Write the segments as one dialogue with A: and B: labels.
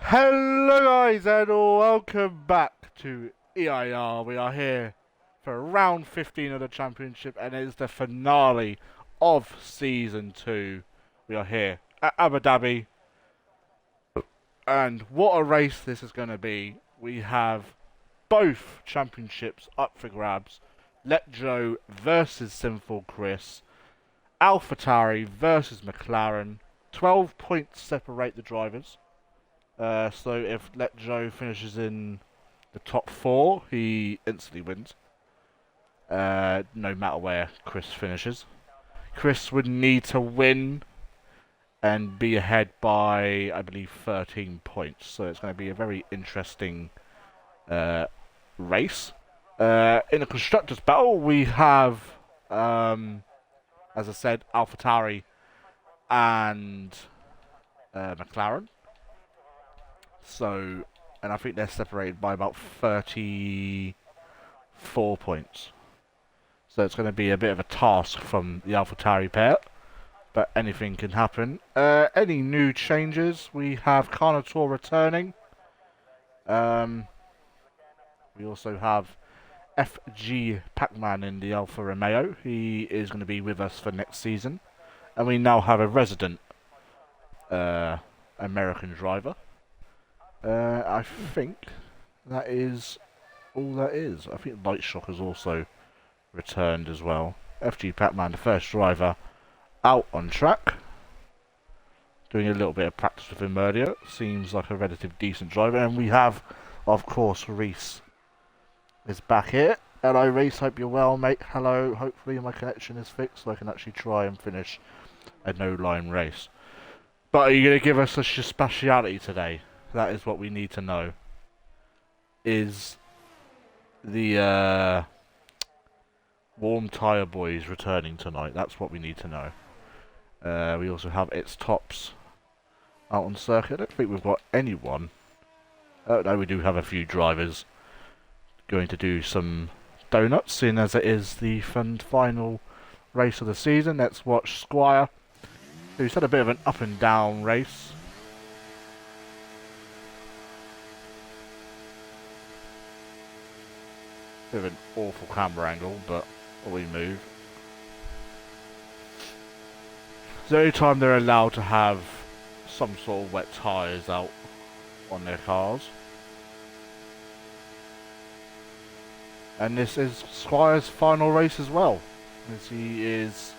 A: Hello guys and welcome back to EIR. We are here for round 15 of the championship and it is the finale of season 2. We are here at Abu Dhabi and what a race this is going to be. We have both championships up for grabs. Let Joe versus Sinful Kris. AlphaTauri versus McLaren. 12 points separate the drivers. So if Let Joe finishes in the top 4, he instantly wins. No matter where Kris finishes. Kris would need to win and be ahead by, I believe, 13 points. So it's going to be a very interesting race. In the Constructors' Battle, we have, as I said, AlphaTauri and McLaren. So, and I think they're separated by about 34 points. So it's going to be a bit of a task from the AlphaTauri pair, but anything can happen. Any new changes? We have Carnotaur returning. We also have FG Pac-Man in the Alfa Romeo. He is going to be with us for next season. And we now have a resident American driver. I think that is all that is. I think Light Shock has also returned as well. FG Pac-Man, the first driver, out on track. Doing a little bit of practice with him earlier. Seems like a relatively decent driver. And we have, of course, Reese is back here. Hello Reese, hope you're well mate. Hello, hopefully my connection is fixed so I can actually try and finish a no-line race. But are you going to give us a speciality today? That is what we need to know. Is the Warm Tire Boys returning tonight? That's what we need to know. We also have its tops out on circuit. I don't think we've got anyone. Oh no, we do have a few drivers going to do some donuts, seeing as it is the final race of the season. Let's watch Squire, who's had a bit of an up and down race. Bit of an awful camera angle, but we move. It's the only time they're allowed to have some sort of wet tyres out on their cars. And this is Squire's final race as well. As he is,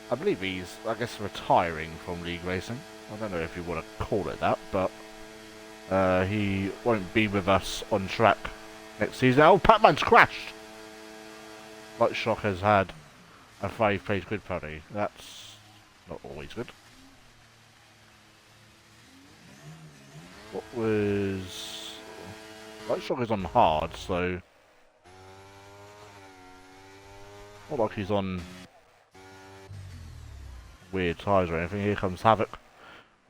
A: I believe he's, retiring from league racing. I don't know if you want to call it that, but he won't be with us on track next season. Oh, Pac-Man's crashed! Light Shock has had a 5-page grid penalty. That's not always good. What was... Light Shock is on hard, so... Not like he's on weird tyres or anything. Here comes Havoc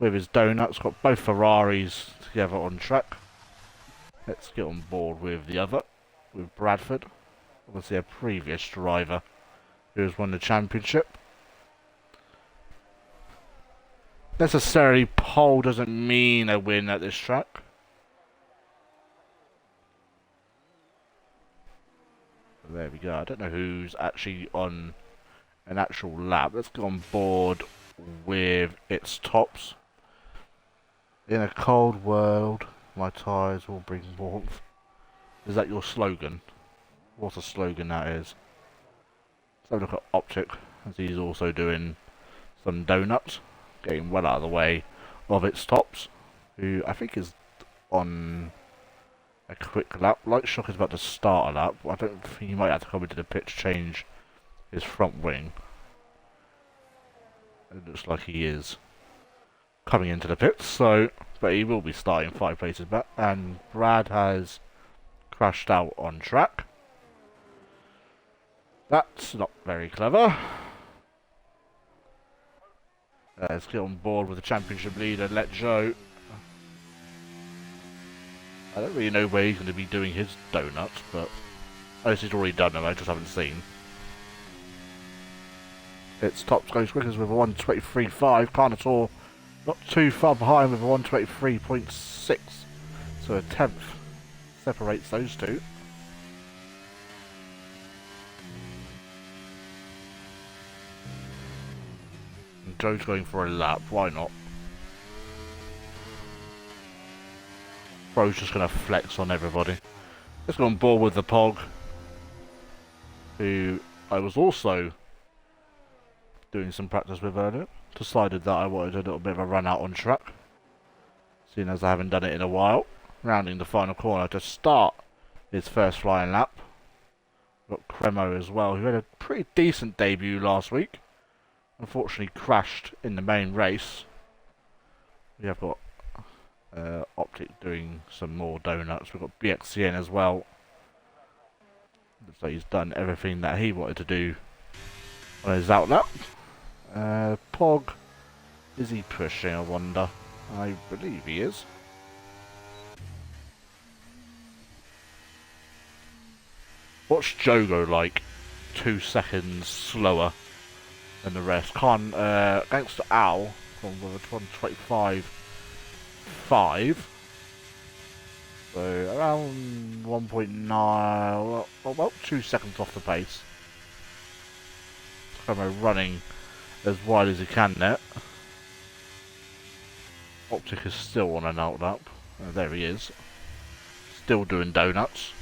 A: with his donuts. Got both Ferraris together on track. Let's get on board with the other, with Bradford. Obviously a previous driver who has won the championship. Necessarily pole doesn't mean a win at this track. There we go. I don't know who's actually on an actual lap. Let's go on board with its tops. In a cold world, my tyres will bring warmth. Is that your slogan? What a slogan that is. Let's have a look at Optic, as he's also doing some donuts. Getting well out of the way of its tops. Who I think is on a quick lap. Light Shock is about to start a lap. I don't think he might have to come into the pit to change his front wing. It looks like he is coming into the pits, so but he will be starting 5 places back. And Brad has crashed out on track. That's not very clever. Let's get on board with the championship leader, Let Joe. I don't really know where he's going to be doing his donuts, but unless he's already done them, I just haven't seen. Its tops goes quickest with a 1:23.5. Carnotaur Not too far behind with a 123.6. So a tenth separates those two. And Joe's going for a lap, why not? Bro's just going to flex on everybody. Let's go on board with the Pog, who I was also doing some practice with earlier. Decided that I wanted a little bit of a run out on track, seeing as I haven't done it in a while. Rounding the final corner to start his first flying lap. Got Cremo as well, who had a pretty decent debut last week. Unfortunately crashed in the main race. We have got Optic doing some more donuts. We've got BXCN as well. Looks like he's done everything that he wanted to do on his outlap. Pog, is he pushing, I wonder? I believe he is. What's Joe go like 2 seconds slower than the rest? Against Al, with a 125.5. So around 1.9, well, about 2 seconds off the pace. Kind of running as wide as he can there. Optic is still on an outlap. There he is. Still doing donuts.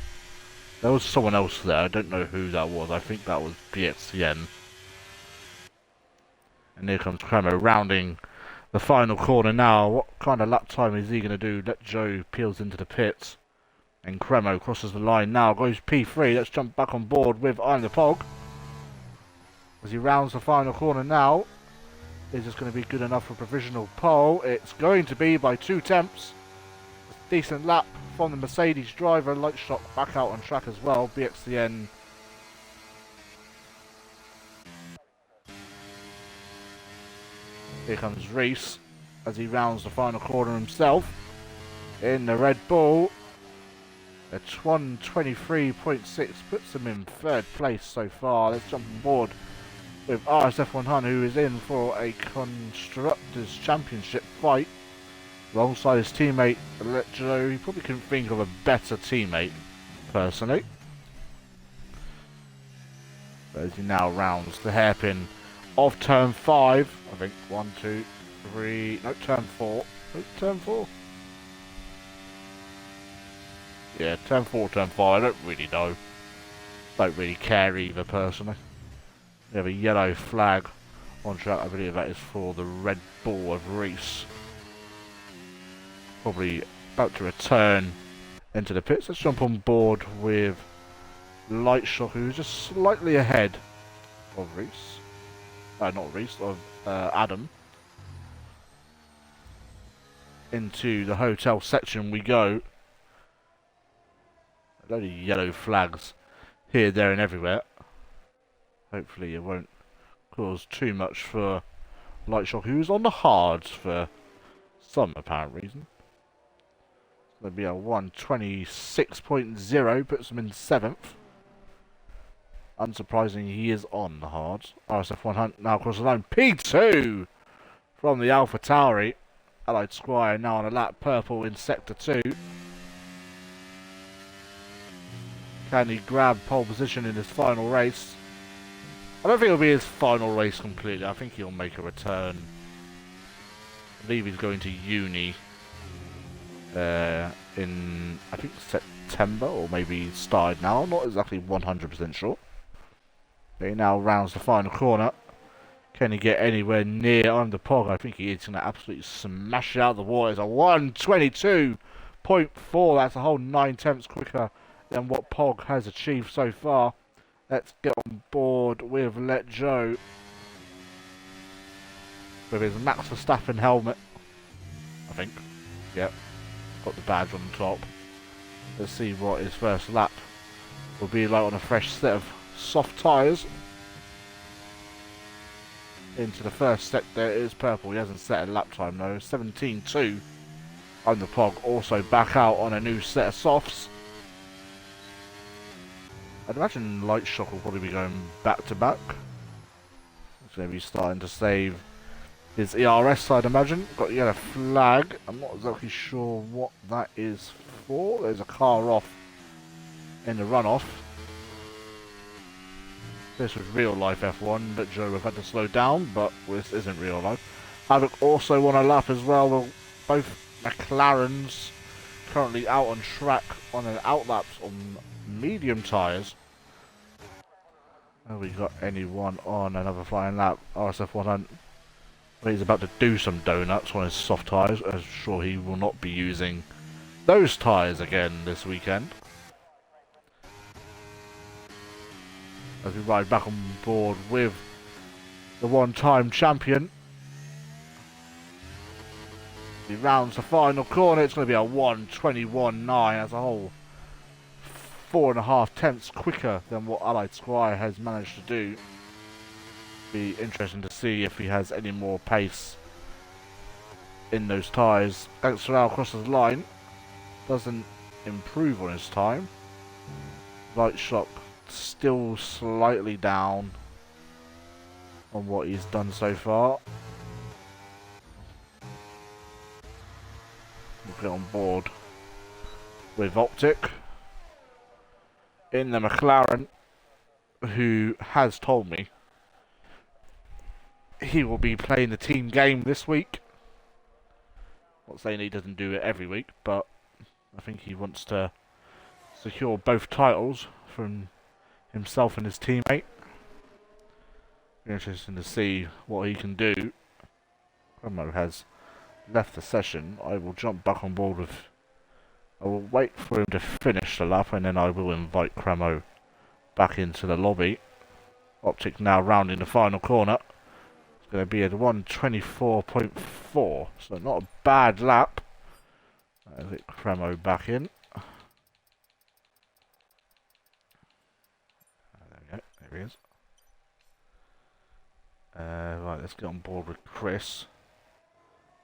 A: There was someone else there, I don't know who that was, I think that was BXCN. And here comes Cremo rounding the final corner now. What kind of lap time is he going to do? Let Joe peels into the pits. And Cremo crosses the line now, goes P3. Let's jump back on board with I'm the Pog. As he rounds the final corner now. Is this going to be good enough for provisional pole? It's going to be by 2 tenths. Decent lap from the Mercedes driver. Light shock back out on track as well. BXCN. Here comes Reese as he rounds the final corner himself in the Red Bull. A 123.6 puts him in 3rd place so far. Let's jump on board with RSF100, who is in for a Constructors' Championship fight alongside his teammate Joe. He probably couldn't think of a better teammate, personally. But as he now rounds the hairpin of turn 5, I think 1, 2, 3, no, turn 4. No, turn 4. Yeah, turn 4, turn 5, I don't really know. Don't really care either, personally. We have a yellow flag on track, I believe that is for the Red Bull of Reese. Probably about to return into the pits. Let's jump on board with Light Shock, who's just slightly ahead of Reese. Not Reese, of Adam. Into the hotel section we go. A load of yellow flags here, there and everywhere. Hopefully it won't cause too much for Light Shock, who's on the hards for some apparent reason. There'll be a 126.0, puts him in 7th. Unsurprisingly, he is on the hards. RSF 100 now across the line. P2 from the Alpha Tauri. Allied Squire now on a lap purple in Sector 2. Can he grab pole position in his final race? I don't think it'll be his final race completely. I think he'll make a return. I believe he's going to uni in, I think, September, or maybe started now. I'm not exactly 100% sure. But he now rounds the final corner. Can he get anywhere near under Pog? I think he is going to absolutely smash it out of the water. It's a 122.4. That's a whole 9 tenths quicker than what Pog has achieved so far. Let's get on board with Let Joe with his Max Verstappen helmet. I think. Yep. Got the badge on the top. Let's see what his first lap will be like on a fresh set of soft tyres. Into the first sector, it is purple. He hasn't set a lap time though. 17.2 on the Pog. Also back out on a new set of softs. I'd imagine Light Shock will probably be going back to back. He's going to be starting to save his ERS, I'd imagine. Got a yellow flag. I'm not exactly sure what that is for. There's a car off in the runoff. This was real life F1 that Joe have had to slow down, but this isn't real life. Havoc also won a lap as well. Both McLarens currently out on track on an outlaps on medium tyres. Have we got anyone on another flying lap? RSF 100. He's about to do some donuts on his soft tyres. I'm sure he will not be using those tyres again this weekend. As we ride back on board with the one-time champion. He rounds the final corner. It's going to be a 1:21.9 as a whole. 4.5 tenths quicker than what Allied Squire has managed to do. Be interesting to see if he has any more pace in those tyres. Thanks for Al crosses the line. Doesn't improve on his time. Light shock still slightly down on what he's done so far. We'll get on board with Optic in the McLaren, who has told me he will be playing the team game this week. Not saying he doesn't do it every week, but I think he wants to secure both titles from himself and his teammate. Be interesting to see what he can do. Cremo has left the session. I will jump back on board with... I will wait for him to finish the lap and then I will invite Cremo back into the lobby. Optic now rounding the final corner. It's going to be at 1:24.4, so not a bad lap. I'll get Cremo back in. There we go, there he is. Right, let's get on board with Kris,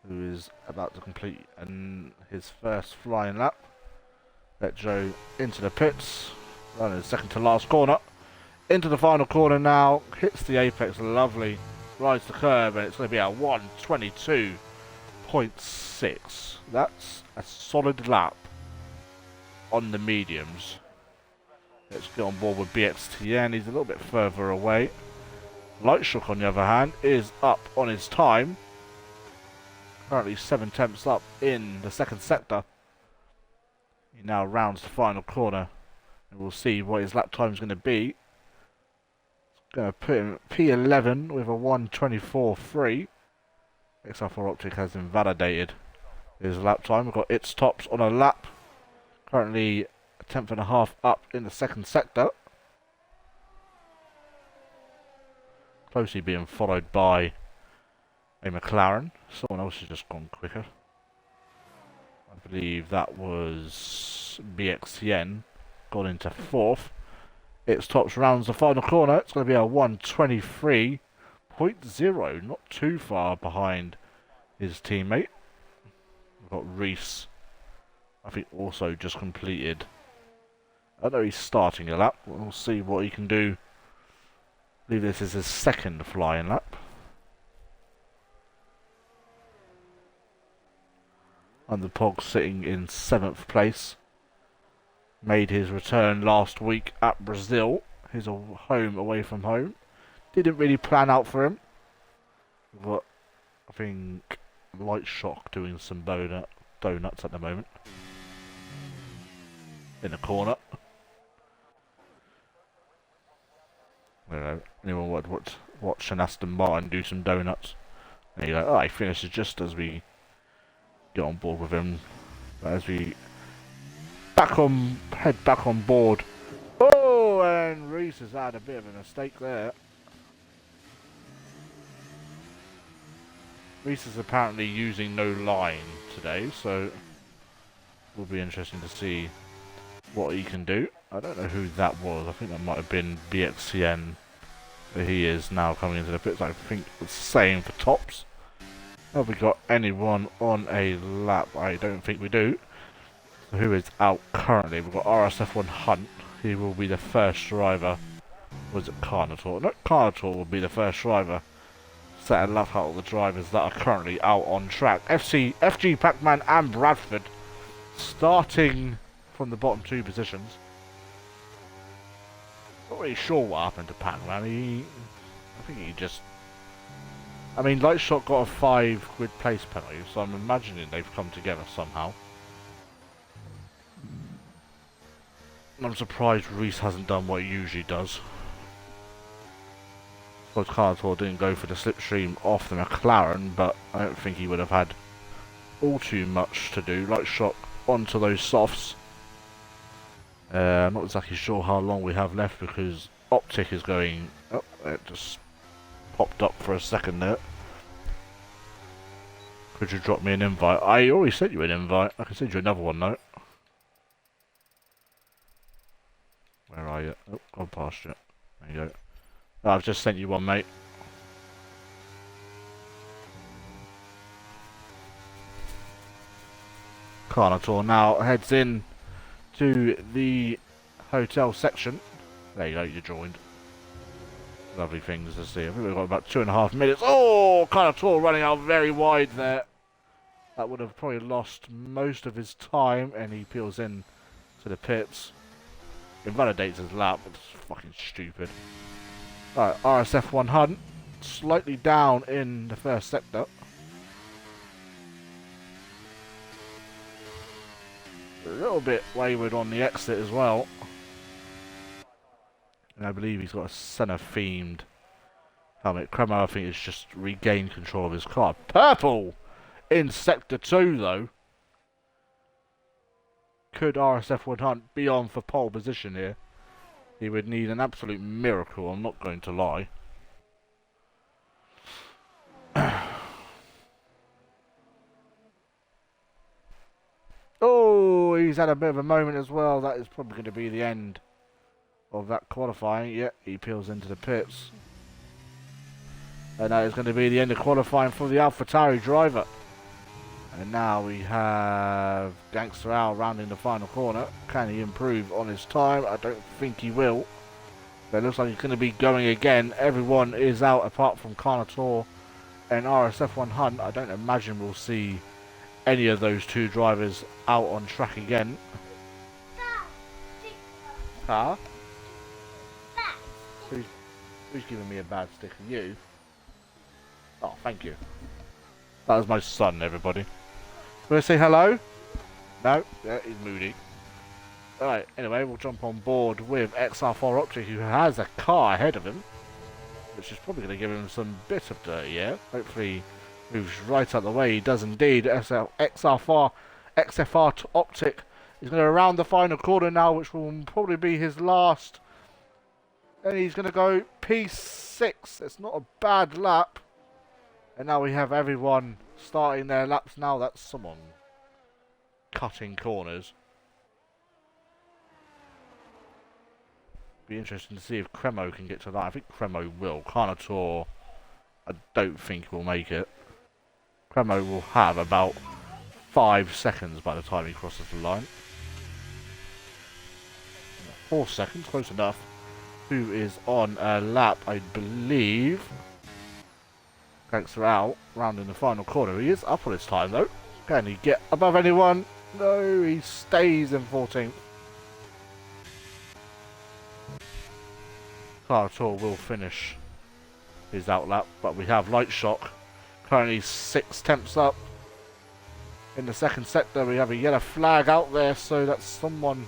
A: who is about to complete his first flying lap. Let Joe into the pits, running the second to last corner. Into the final corner now, hits the apex, lovely, rides the curb, and it's going to be a 1:22.6. That's a solid lap on the mediums. Let's get on board with BXTN, he's a little bit further away. Lightshock, on the other hand, is up on his time. Currently 7 tenths up in the second sector. He now rounds the final corner, and we'll see what his lap time is going to be. It's going to put him at P11 with a 1:24.3. XR4 Optic has invalidated his lap time. We've got its tops on a lap. Currently a tenth and a half up in the second sector. Closely being followed by a McLaren. Someone else has just gone quicker. I believe that was BXCN, gone into fourth. Its tops rounds the final corner. It's going to be a 1:23.0, not too far behind his teammate. We've got Reese, I think, also just completed. I know he's starting a lap. We'll see what he can do. I believe this is his second flying lap. And the Pog sitting in 7th place. Made his return last week at Brazil. His home away from home. Didn't really plan out for him. But I think Light Shock doing some donuts at the moment. In the corner. I don't know, anyone would watch an Aston Martin do some donuts. And you're like, oh, he finishes just as we get on board with him. But as we head back on board. Oh, and Reese has had a bit of a mistake there. Reese is apparently using no line today, so it will be interesting to see what he can do. I don't know who that was. I think that might have been BXCN. But he is now coming into the pits. I think it's the same for tops. Have we got anyone on a lap? I don't think we do. So who is out currently? We've got RSF1 Hunt. He will be the first driver. Was it Carnator? No, Carnator will be the first driver set a lap out of the drivers that are currently out on track. FG Pac-Man and Bradford starting from the bottom 2 positions. Not really sure what happened to Pac-Man. I think he just... I mean, Lightshot got a 5 grid place penalty, so I'm imagining they've come together somehow. I'm surprised Reese hasn't done what he usually does. Because Carter didn't go for the slipstream off the McLaren, but I don't think he would have had all too much to do. Lightshot onto those softs. I'm not exactly sure how long we have left because Optic is going... Oh, it just popped up for a second there. Could you drop me an invite? I already sent you an invite. I can send you another one though. Where are you? Oh, gone past you. There you go. Oh, I've just sent you one, mate. Carnotaur now heads in to the hotel section. There you go, you joined. Lovely things to see. I think we've got about 2.5 minutes. Oh, Carnotaur running out very wide there. That would have probably lost most of his time, and he peels in to the pits. Invalidates his lap. It's fucking stupid. Alright, RSF1 Hunt. Slightly down in the first sector. A little bit wayward on the exit as well. And I believe he's got a Senna-themed helmet. Cremo, I think, has just regained control of his car. Purple in Sector 2, though. Could RSF1 Hunt be on for pole position here? He would need an absolute miracle, I'm not going to lie. Oh, he's had a bit of a moment as well. That is probably going to be the end of that qualifying. Yeah, he peels into the pits. And that is going to be the end of qualifying for the AlphaTauri driver. And now we have Gangster Al rounding the final corner. Can he improve on his time? I don't think he will. But it looks like he's going to be going again. Everyone is out apart from Carnotaur and RSF1 Hunt. I don't imagine we'll see any of those 2 drivers out on track again. Huh? Who's giving me a bad sticker? You? Oh, thank you. That was my son, everybody. Want to say hello? No? Yeah, he's moody. Alright, anyway, we'll jump on board with XR4 Optic, who has a car ahead of him. Which is probably going to give him some bit of dirty air. Hopefully he moves right out the way. He does indeed. XR4 Optic is going to round the final corner now, which will probably be his last. And he's going to go P6. It's not a bad lap. And now we have everyone starting their laps now. That's someone cutting corners. Be interesting to see if Cremo can get to that. I think Cremo will. Carnotaur, I don't think will make it. Cremo will have about 5 seconds by the time he crosses the line. 4 seconds, close enough. Who is on a lap, I believe. Gangster out, rounding the final corner. He is up on his time though. Can he get above anyone? No, he stays in 14th. Carnotaur will finish his outlap, but we have Lightshock currently 6 tenths up. In the second sector, we have a yellow flag out there, so that's someone,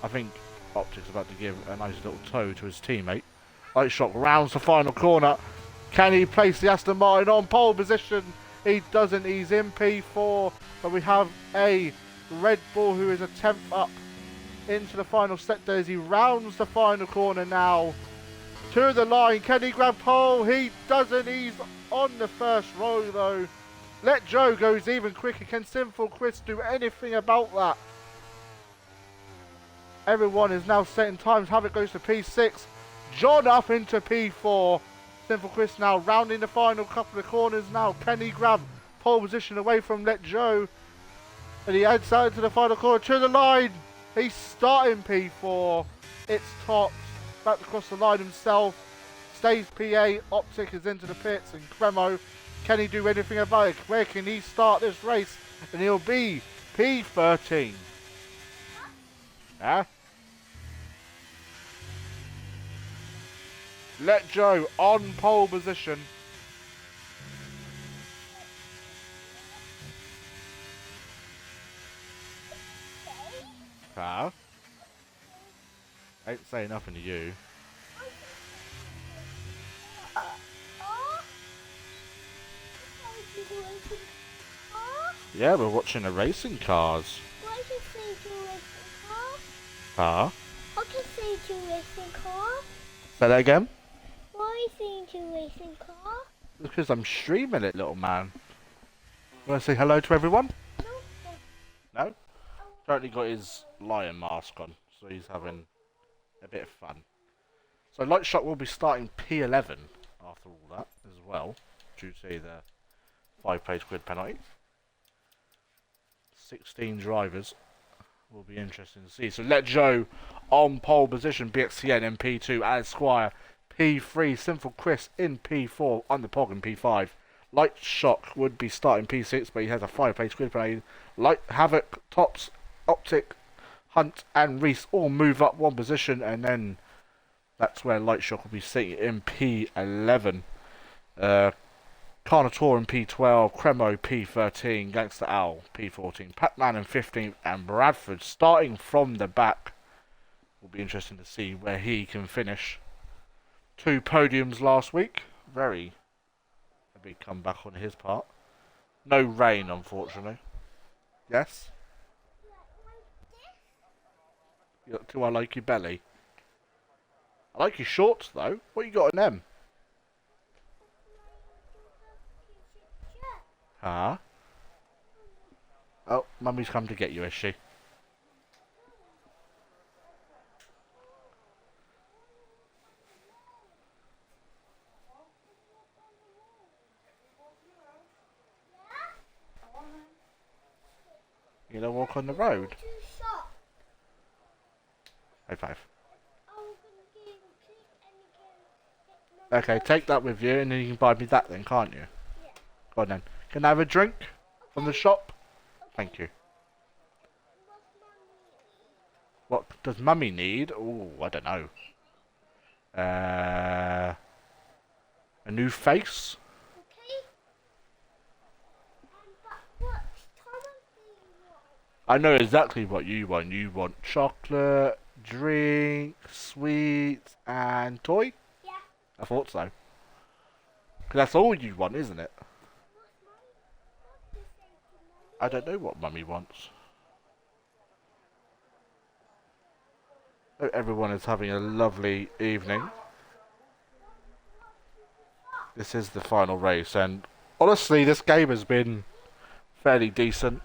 A: I think Optic's about to give a nice little toe to his teammate. Lightshock rounds the final corner. Can he place the Aston Martin on pole position? He doesn't. He's in P4, but we have a Red Bull who is a 10th up into the final sector as he rounds the final corner now. To the line, can he grab pole? He doesn't. He's on the first row though. Let Joe goes even quicker. Can Sinful Kris do anything about that? Everyone is now setting times. Havoc goes to P6. John up into P4. Sinful Kris now rounding the final couple of corners now. Can he grab pole position away from Let Joe? And he heads out into the final corner to the line. He's starting P4. It's topped. Back across the line himself. stays PA, Optic is into the pits, and Cremo, can he do anything about it? Where can he start this race? And he'll be P13. Huh? Let Joe on pole position. Huh? I ain't saying nothing to you. Yeah, we're watching the racing cars.
B: Why is it to racing car?
A: Huh?
B: What can say to racing car?
A: Say that again?
B: Why is it to racing car?
A: Because I'm streaming it, little man. You want to say hello to everyone?
B: No.
A: No? Currently got his lion mask on, so he's having a bit of fun. So Light Shock will be starting P11 after all that as well, due to the 5-place grid penalty. 16 drivers will be interesting to see. So Let Joe on pole position, BXTN in P2, Alex Squire P3, Sinful Kris in P4, Underpog in P5. Light Shock would be starting P6, but he has a 5-place grid penalty. Light Havoc, Tops, Optic, Hunt and Reese all move up one position, and then that's where Light Shock will be sitting in P11. Carnotaur in P12, Cremo P13, Gangster Owl P14, Pac-Man in 15th, and Bradford starting from the back. Will be interesting to see where he can finish. 2 podiums last week. Very a big comeback on his part. No rain, unfortunately. Yes? Do I like your belly? I like your shorts, though. What you got in them? Huh? Oh, Mummy's come to get you, is she? You gonna walk on the road? High five. Okay, take that with you and then you can buy me that then, can't you?
B: Yeah.
A: Go on then. Can I have a drink from the shop? Thank you. What does Mummy need? Oh, I don't know. A new face?
B: Okay. But what time do you want?
A: I know exactly what you want. You want chocolate, drink, sweets, and toy?
B: Yeah.
A: I thought so. Because that's all you want, isn't it? I don't know what Mummy wants. Hope everyone is having a lovely evening. This is the final race, and honestly, this game has been fairly decent.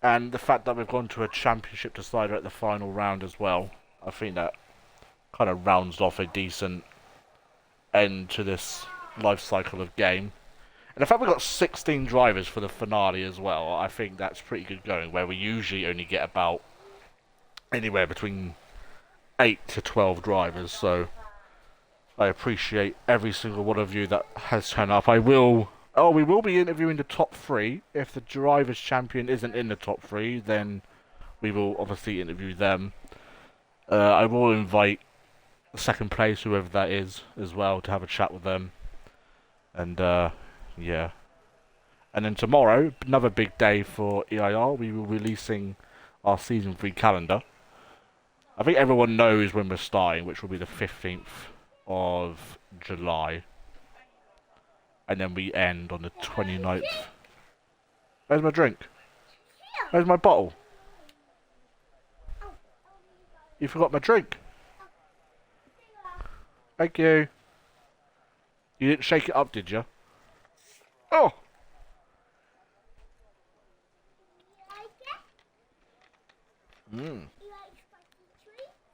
A: And the fact that we've gone to a championship decider at the final round as well, I think that kind of rounds off a decent end to this life cycle of game. And the fact we've got 16 drivers for the finale as well, I think that's pretty good going, where we usually only get about anywhere between 8 to 12 drivers. So I appreciate every single one of you that has turned up. We will be interviewing the top 3. If the drivers champion isn't in the top 3, then we will obviously interview them. I will invite the second place, whoever that is, as well, to have a chat with them. And yeah. And then tomorrow, another big day for EIR. We will be releasing our Season 3 calendar. I think everyone knows when we're starting, which will be the 15th of July. And then we end on the 29th. Where's my drink? Where's my bottle? You forgot my drink. Thank you. You didn't shake it up, did you? Oh! Mmm.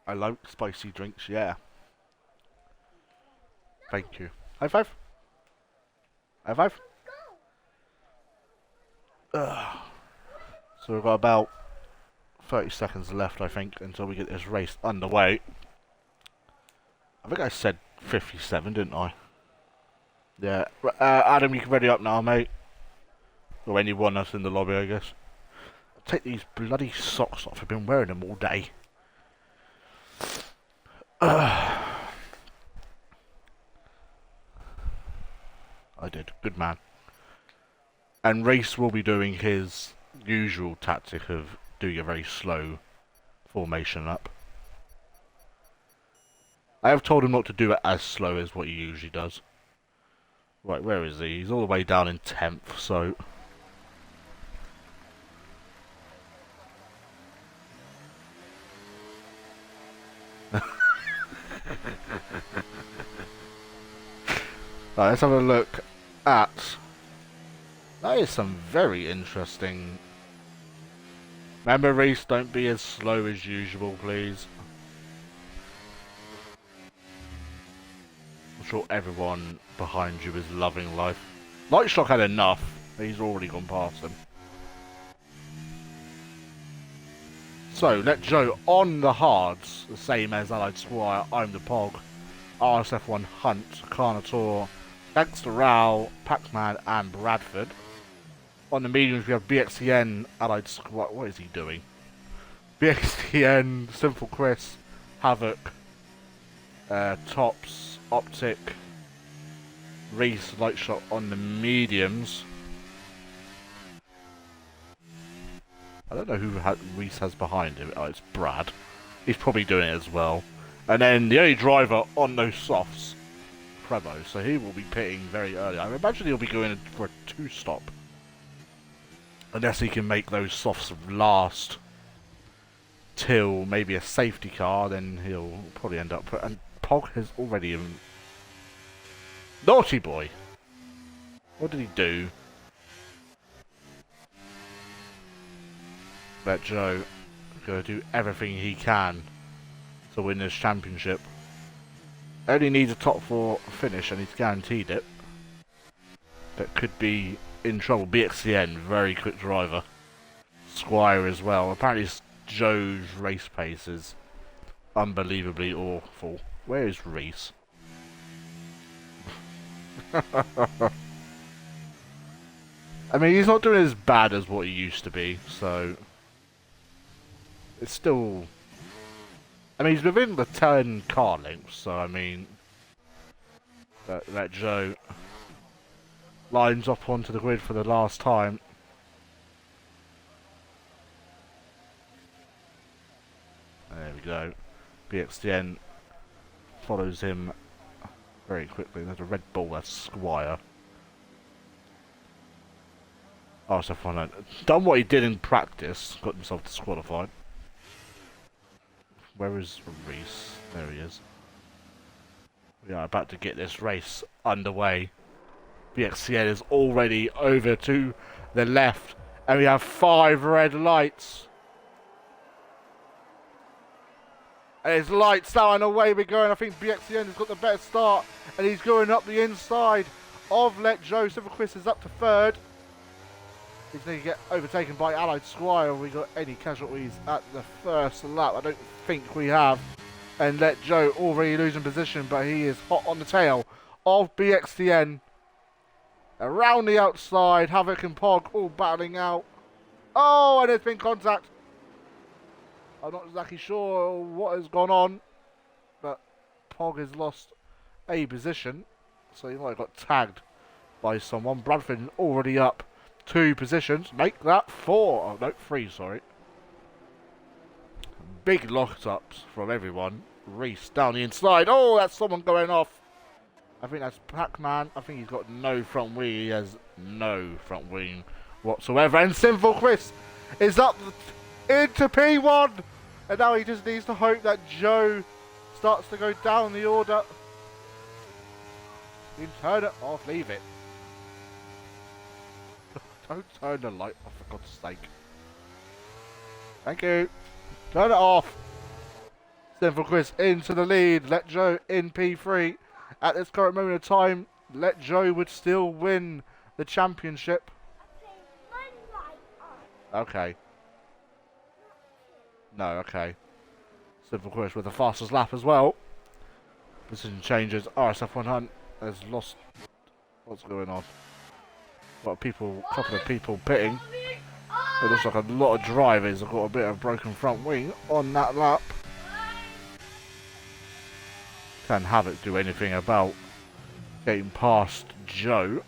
A: I like spicy drinks, yeah. Thank you. High five. High five. Ugh. So we've got about 30 seconds left, I think, until we get this race underway. I think I said 57, didn't I? Yeah. Adam, you can ready up now, mate. Or anyone else in the lobby, I guess. Take these bloody socks off. I've been wearing them all day. I did. Good man. And Reese will be doing his usual tactic of doing a very slow formation up. I have told him not to do it as slow as what he usually does. Right, where is he? He's all the way down in 10th, so... Right, let's have a look at... That is some very interesting... Remember, Reese, don't be as slow as usual, please. I'm sure everyone behind you is loving life. Lightshock had enough. He's already gone past him. So, let Joe on the hards, the same as Allied Squire, I'm the Pog, RSF1 Hunt, Carnotaur, Gangster Rao, Pac-Man and Bradford. On the mediums we have BXTN, Allied Squire, what is he doing? BXTN, Sinful Kris, Havoc, Tops, Optic, Reese, Lightshot on the mediums. I don't know who Reese has behind him. Oh, it's Brad. He's probably doing it as well. And then the only driver on those softs, Premo, so he will be pitting very early. I imagine he'll be going for a 2-stop. Unless he can make those softs last till maybe a safety car, then he'll probably end up... And Pog has already... Naughty boy! What did he do? Let Joe go do everything he can to win this championship. Only needs a top 4 finish and he's guaranteed it. That could be in trouble. BXCN, very quick driver. Squire as well. Apparently Joe's race pace is unbelievably awful. Where is Reese? I mean, he's not doing as bad as what he used to be, so... It's still... I mean, he's within the 10 car lengths, so I mean... That Joe lines up onto the grid for the last time. There we go. BXDN follows him very quickly. There's a Red Bull, that's Squire. Oh, so fun. Done what he did in practice, got himself disqualified. Where is Reese? There he is. We are about to get this race underway. BXCN is already over to the left, and we have 5 red lights. And it's lights out and away we're going. I think BXCN has got the better start, and he's going up the inside of Let Joe. Sinful Kris is up to 3rd. He's going to get overtaken by Allied Squire. Have we got any casualties at the first lap? I don't think we have. And Let Joe already losing position, but he is hot on the tail of BXTN. Around the outside, Havoc and Pog all battling out. Oh, and there's been contact. I'm not exactly sure what has gone on, but Pog has lost a position. So he might have got tagged by someone. Bradford already up 2 positions. Make that 4. Oh, no, 3, sorry. Big locked-ups from everyone. Reese down the inside. Oh, that's someone going off. I think that's Pac-Man. I think he's got no front wing. He has no front wing whatsoever. And Sinful Kris is up into P1. And now he just needs to hope that Joe starts to go down the order. You can turn it off. Leave it. Don't turn the light off, for God's sake. Thank you. Turn it off. Sinful Kris into the lead. Let Joe in P3. At this current moment of time, Let Joe would still win the championship. Okay. No, okay. Sinful Kris with the fastest lap as well. Position changes. RSF 100 has lost. What's going on? Got couple of people pitting. It looks like a lot of drivers have got a bit of broken front wing on that lap. Can Havoc do anything about getting past Joe?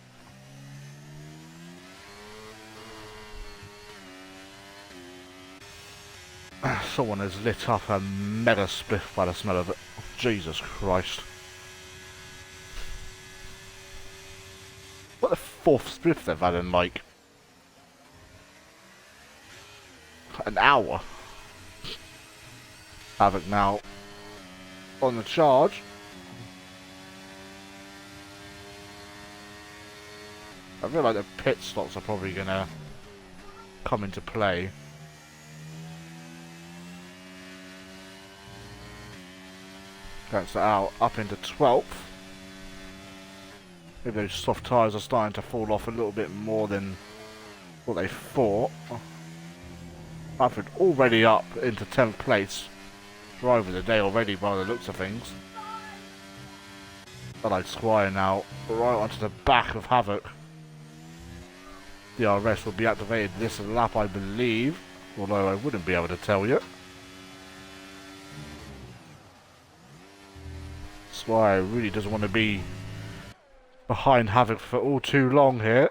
A: Someone has lit up a mega spliff by the smell of it. Jesus Christ. What the fourth spliff they've had in like an hour. Havoc now on the charge. I feel like the pit stops are probably going to come into play. Cancel out up into 12th. Maybe those soft tyres are starting to fall off a little bit more than what they thought. Alfred already up into 10th place. Driver of the day already by the looks of things. Allied Squire now right onto the back of Havoc. DRS will be activated this lap, I believe, although I wouldn't be able to tell you. Squire really doesn't want to be behind Havoc for all too long here.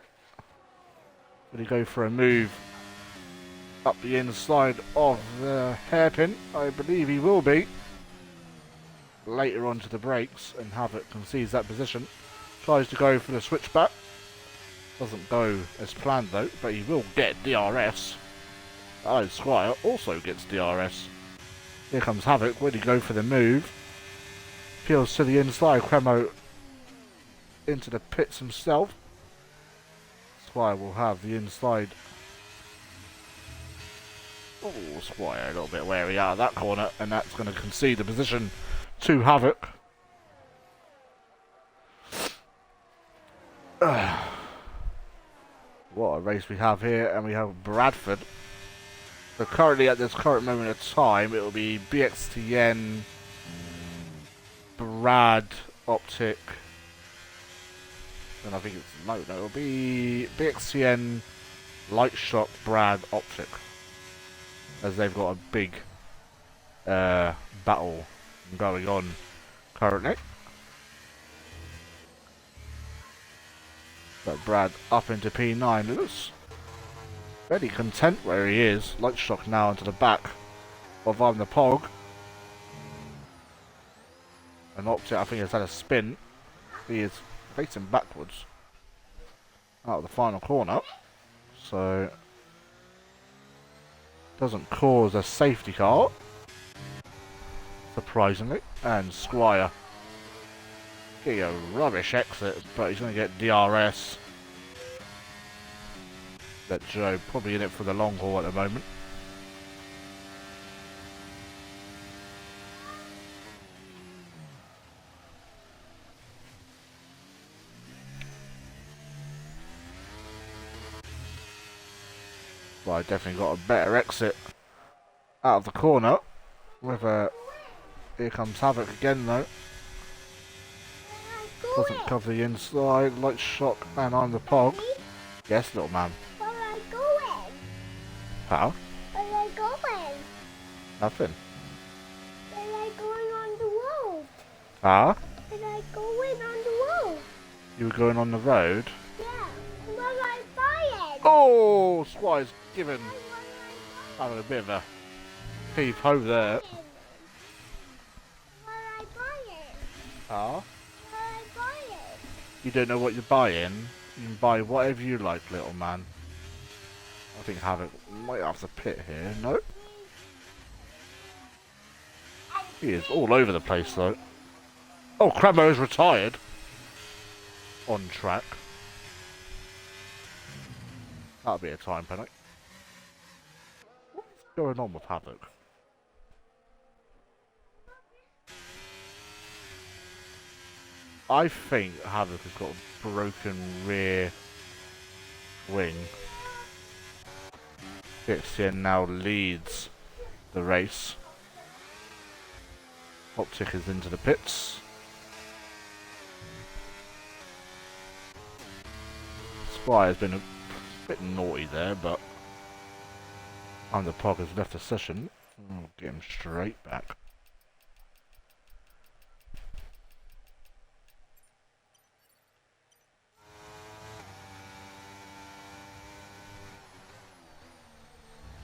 A: Will he go for a move up the inside of the hairpin? I believe he will be. Later on to the brakes, and Havoc concedes that position. Tries to go for the switchback. Doesn't go as planned though, but he will get DRS. Allied Squire also gets DRS. Here comes Havoc. Will he go for the move? Peels to the inside. Cremo into the pits himself. Squire will have the inside. Oh, Squire a little bit wary out of that corner, and that's going to concede the position to Havoc. What a race we have here, and we have Bradford. So currently, at this current moment of time, it will be BXTN, Brad, Optic, and I think it's, no, it'll be BXTN, Light Shock, Brad, Optic, as they've got a big battle going on currently. But Brad up into P9. Looks very content where he is. Light Shock now into the back of the Pog. And Optic, I think, has had a spin. He is facing backwards out of the final corner. So doesn't cause a safety car, surprisingly. And Squire getting a rubbish exit, but he's going to get DRS. That Joe probably in it for the long haul at the moment. But I definitely got a better exit out of the corner. With a, here comes Havoc again though. Doesn't cover the inside. Light Shock, and I'm the Pog. Yes, little man.
B: Where am I going?
A: How?
B: Where am I going?
A: Nothing.
B: Where am I going on the road?
A: Ah?
B: Where am I going on the road?
A: You were going on the road?
B: Yeah. Where am I buying?
A: Oh! Squire's given.
B: Where am
A: Having a bit of a heave ho there.
B: Where am I buying?
A: Ah?
B: Where am I buying?
A: You don't know what you're buying? You can buy whatever you like, little man. I think Havoc might have to pit here. No? He is all over the place though. Oh, Cremo's retired. On track. That'll be a time penalty. What's going on with Havoc? I think Havoc has got a broken rear wing. Dixon now leads the race. Optic is into the pits. Squire's been a bit naughty there, but Underpog has left the session. I'll get him straight back.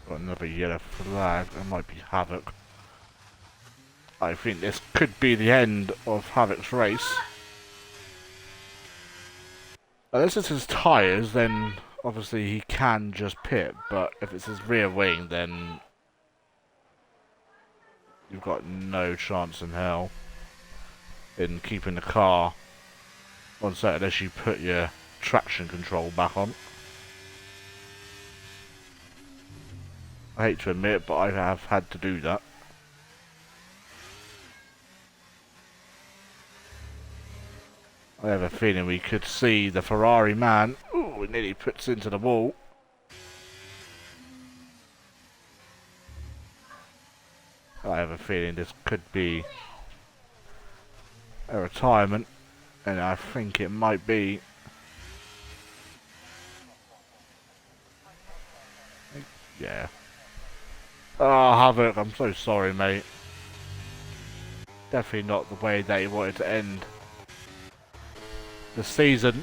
A: Got another yellow flag. There might be Havoc. I think this could be the end of Havoc's race. Unless it's his tyres, then obviously he can just pit, but if it's his rear wing, then you've got no chance in hell in keeping the car on set unless you put your traction control back on. I hate to admit, but I have had to do that. I have a feeling we could see the Ferrari man. Ooh, it nearly puts into the wall. I have a feeling this could be a retirement, and I think it might be. Yeah. Oh, Havoc, I'm so sorry, mate. Definitely not the way that he wanted to end the season.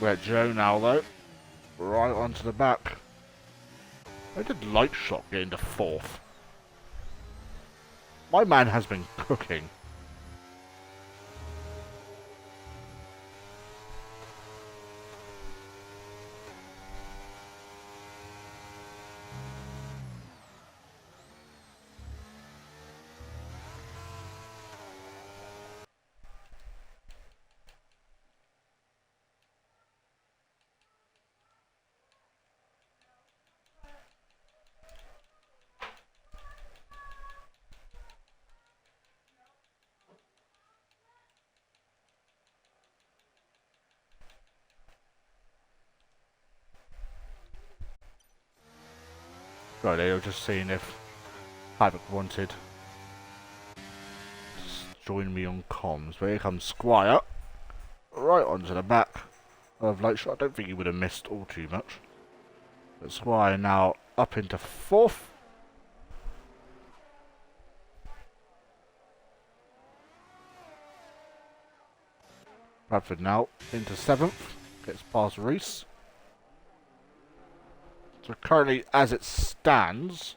A: We're at Joe now, though. Right onto the back. Where did Light Shot get into fourth? My man has been cooking. Right, they were just seeing if Havoc wanted to join me on comms. But here comes Squire. Right onto the back of Light Shot. I don't think he would have missed all too much. But Squire now up into fourth. Bradford now into seventh. Gets past Reese. So currently, as it stands,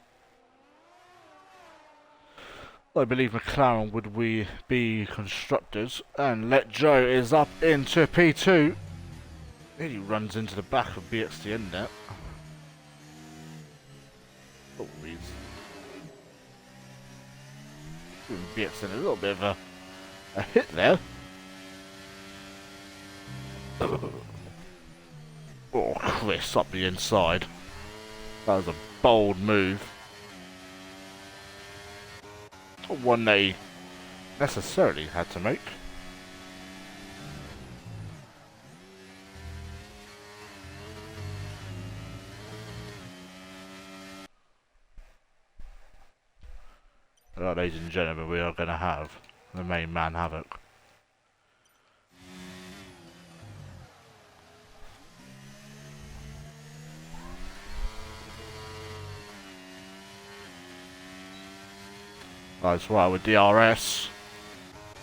A: I believe McLaren would be constructors, and Let Joe is up into P2. He runs into the back of BXTN there. Oh, he's giving BXTN a little bit of a hit there. Oh, Kris up the inside. That was a bold move. One they necessarily had to make. Right, ladies and gentlemen, we are going to have the main man Havoc. That's right, with DRS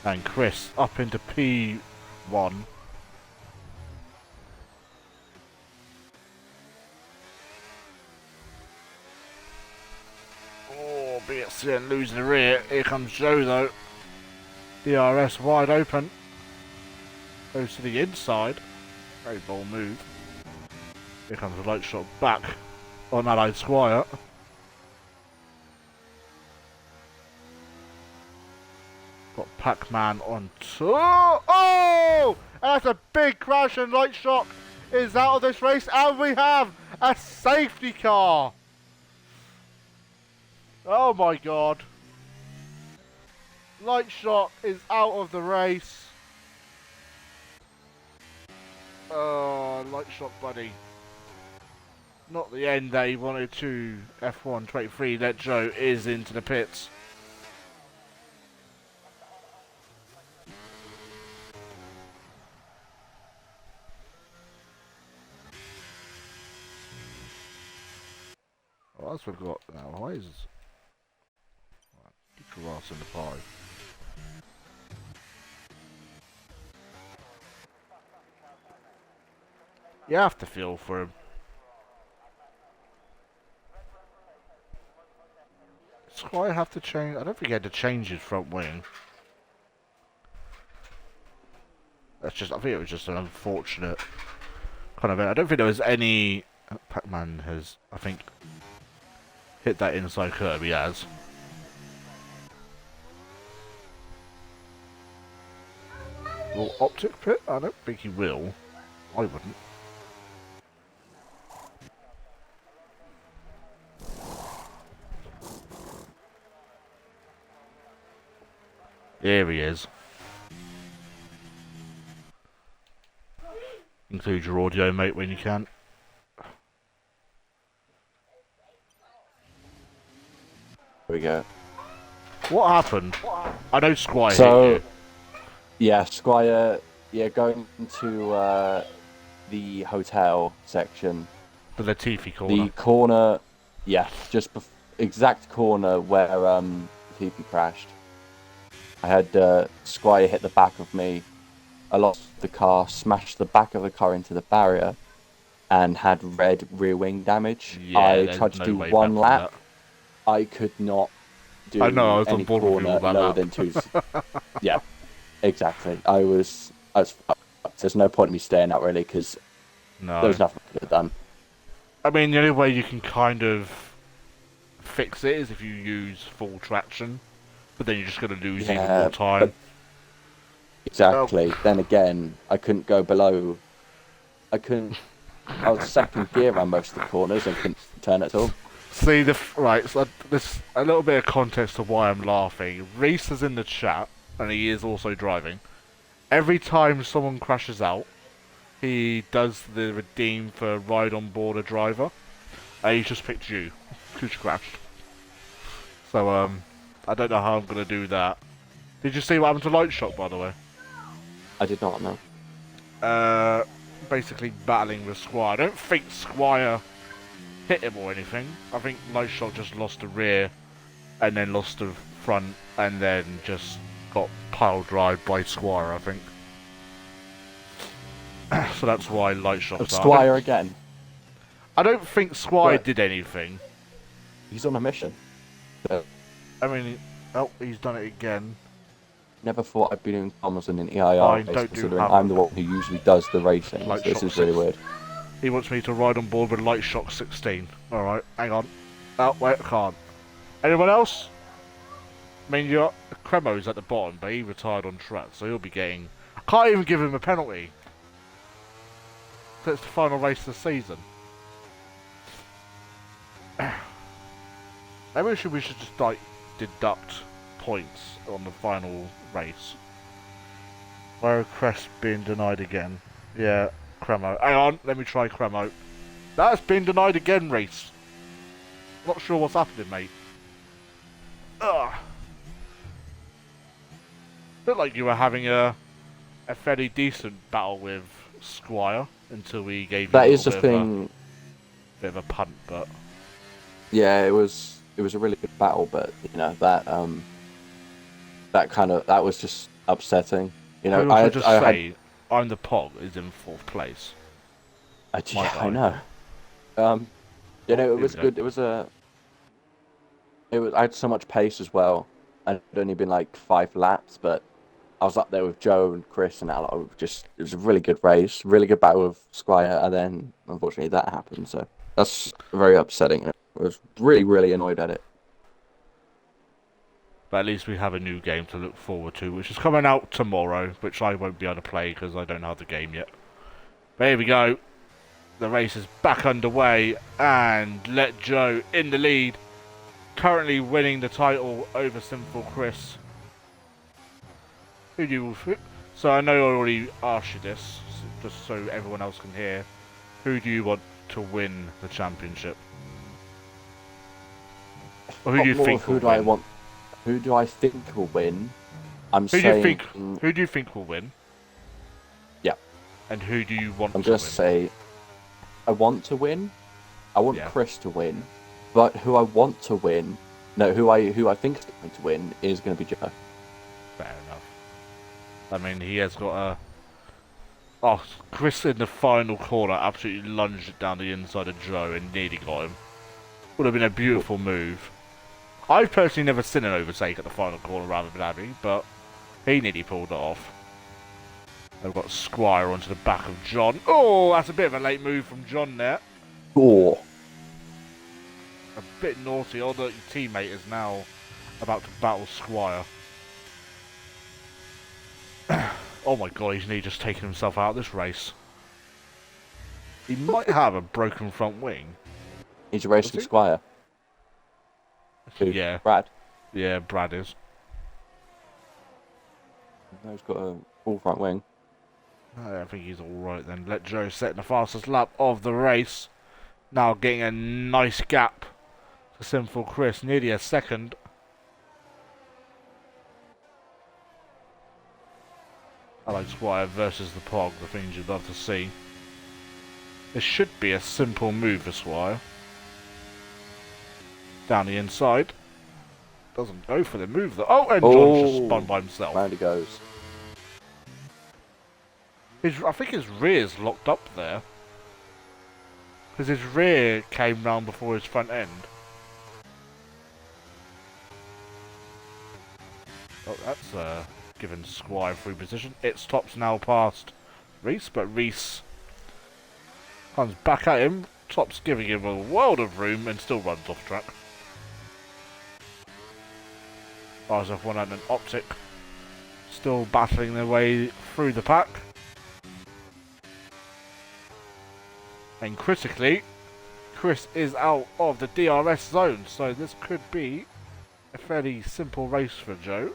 A: and Kris up into P1. Oh, BXCN losing the rear. Here comes Joe though. DRS wide open. Goes to the inside. Very bold move. Here comes the Light Shot back on Allied Squire. Got Pac-Man on top. Oh! And that's a big crash, and Light Shot is out of this race, and we have a safety car. Oh my god. Light Shot is out of the race. Oh, Light Shot, buddy. not the end that he wanted to. F1 23, Let Joe is into the pits. Oh, I forgot now. Why is grass in the pie? You have to feel for him. Squire have to change. I don't think he had to change his front wing. That's just. I think it was just an unfortunate kind of. I don't think there was any. Pac-Man has, I think, hit that inside curb. He has. Will Optic pit? I don't think he will. I wouldn't. Here he is. Include your audio, mate, when you can.
C: Here we go.
A: What happened? I know Squire hit you.
C: Yeah, Squire, going to the hotel section.
A: The Latifi corner.
C: The corner, just exact corner where Latifi crashed. I had Squire hit the back of me. I lost the car, smashed the back of the car into the barrier, and had red rear wing damage.
A: Yeah,
C: I tried to do one lap. I could not do
A: I know, I was
C: any
A: on board with you
C: corner
A: all that
C: lower
A: lap.
C: than two. Yeah, exactly. I was fucked. There's no point in me staying out really because
A: No.
C: there's nothing I could have done.
A: I mean, the only way you can kind of fix it is if you use full traction, but then you're just going to lose even more time.
C: But exactly. Then again, I couldn't go below. I was second gear on most of the corners and couldn't turn at all.
A: See, right, so this a little bit of context of why I'm laughing. Reese is in the chat, and he is also driving. Every time someone crashes out, he does the redeem for ride on board a driver. And he's just picked you, because you crashed. So, I don't know how I'm going to do that. Did you see what happened to Light Shock, by the way?
C: I did not know.
A: Basically battling with Squire. I don't think Squire hit him or anything. I think Light Shock just lost the rear, and then lost the front, and then just got pile drive by Squire, I think. So that's why Light Shock
C: Squire again.
A: I don't think Squire
C: But
A: did anything.
C: he's on a mission. So
A: I mean, oh, he's done it again.
C: never thought I'd be doing comms in an EIR,
A: Fine,
C: race,
A: don't do
C: considering
A: hammer.
C: I'm the one who usually does the racing.
A: Light
C: So this
A: Shock
C: is really
A: 6.
C: weird.
A: He wants me to ride on board with Light Shock 16. Alright, hang on. Oh, wait, I can't. Anyone else? I mean, Cremo's at the bottom, but he retired on track, so he'll be getting... I can't even give him a penalty. So it's the final race of the season. Maybe we should just, like, deduct points on the final race. Where Kris being denied again. Yeah, Cremo. Hang on, let me try Cremo. That's been denied again, Reese. Not sure what's happening, mate. Ugh. Looked like you were having a fairly decent battle with Squire until we gave you
C: That
A: a
C: is the
A: little
C: thing.
A: bit of a punt, but
C: Yeah, it was a really good battle, but you know that that was just upsetting. You know,
A: I just say I'm the Pog is in 4th place.
C: I
A: guy.
C: know. You know,
A: Here
C: it was
A: we go.
C: good. I had so much pace as well. I'd only been like 5 laps, but I was up there with Joe and Kris and Al. It was a really good race, really good battle with Squire, and then unfortunately that happened. So that's very upsetting. I was really, really annoyed at it.
A: But at least we have a new game to look forward to, which is coming out tomorrow, which I won't be able to play because I don't have the game yet. But here we go. The race is back underway, and Let Joe in the lead. Currently winning the title over Sinful Kris. Who do you... So I know I already asked you this, just so everyone else can hear. Who do you want to win the championship? Or who do you
C: More
A: think
C: who
A: will
C: do
A: win?
C: I want? Who do I think will win? I'm
A: Who
C: saying.
A: Who do you think will win?
C: Yeah.
A: And who do you want
C: I'm
A: to
C: gonna
A: win?
C: say, I want to win. I want
A: Yeah.
C: Kris to win, but who I want to win, no, who I think is going to win is going to be Joe.
A: Fair enough. I mean, he has got a. Oh, Kris in the final corner absolutely lunged it down the inside of Joe and nearly got him. Would have been a beautiful move. I've personally never seen an overtake at the final corner around Dhabi, but he nearly pulled it off. They've got Squire onto the back of John. Oh, that's a bit of a late move from John there.
C: Oh,
A: A bit naughty, although your teammate is now about to battle Squire. Oh my god, he's nearly just taken himself out of this race. He might have a broken front wing.
C: he's racing
A: Does he?
C: Squire. Who?
A: Yeah,
C: Brad.
A: yeah, Brad is.
C: No, he's got a full front wing.
A: I think he's alright then. Let Joe set in the fastest lap of the race. Now getting a nice gap to Sinful Kris, nearly a second. I like Squire versus the Pog, the things you'd love to see. This should be a simple move for Squire. Down the inside. Doesn't go for the move though. Oh, and John's just spun by himself.
C: Round he goes.
A: I think his rear's locked up there. Because his rear came round before his front end. Oh, that's given Squire free position. It stops now past Reese, but Reese comes back at him. Top's giving him a world of room and still runs off track. Fires off one and an Optic. Still battling their way through the pack. And critically, Kris is out of the DRS zone, so this could be a fairly simple race for Joe.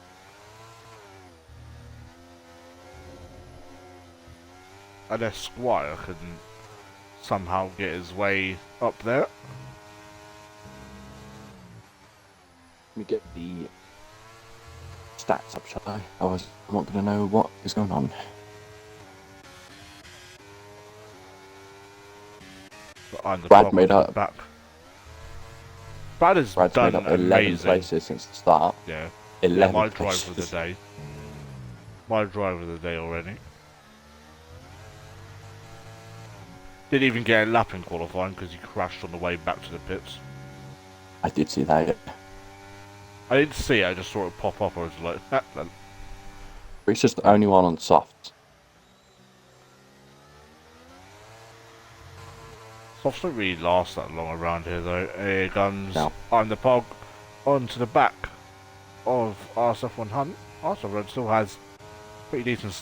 A: Unless Squire can somehow get his way up there.
C: Let me get the stats up, shall I? I'm not going to know what is going on.
A: But I'm the
C: Brad
A: top
C: made
A: of the
C: up.
A: back. Brad has
C: Brad's
A: done
C: made up 11
A: amazing.
C: places since the start.
A: Yeah.
C: 11
A: my
C: places.
A: drive of the day. My drive of the day already. Didn't even get a lap in qualifying because he crashed on the way back to the pits.
C: I did see that.
A: I didn't see it, I just saw it pop up. I was like,
C: He's just the only one on soft.
A: Softs don't really last that long around here though. Here comes
C: No.
A: I'm the Pog onto the back of RSF1 Hunt. RSF1 still has pretty decent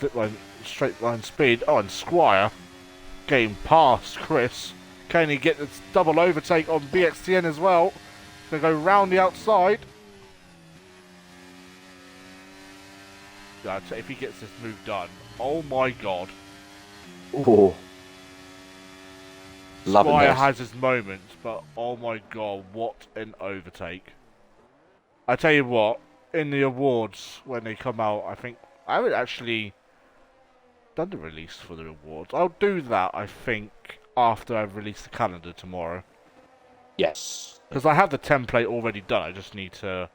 A: straight line speed. Oh, and Squire getting past Kris. Can he get this double overtake on BXTN as well? Gonna go round the outside. Yeah, if he gets this move done, oh my god.
C: Oh. Loving
A: Squire
C: this.
A: has his moments, but oh my god, what an overtake. I tell you what, in the awards, when they come out, I haven't actually done the release for the awards. I'll do that, I think, after I've released the calendar tomorrow.
C: Yes.
A: Because I have the template already done, I just need to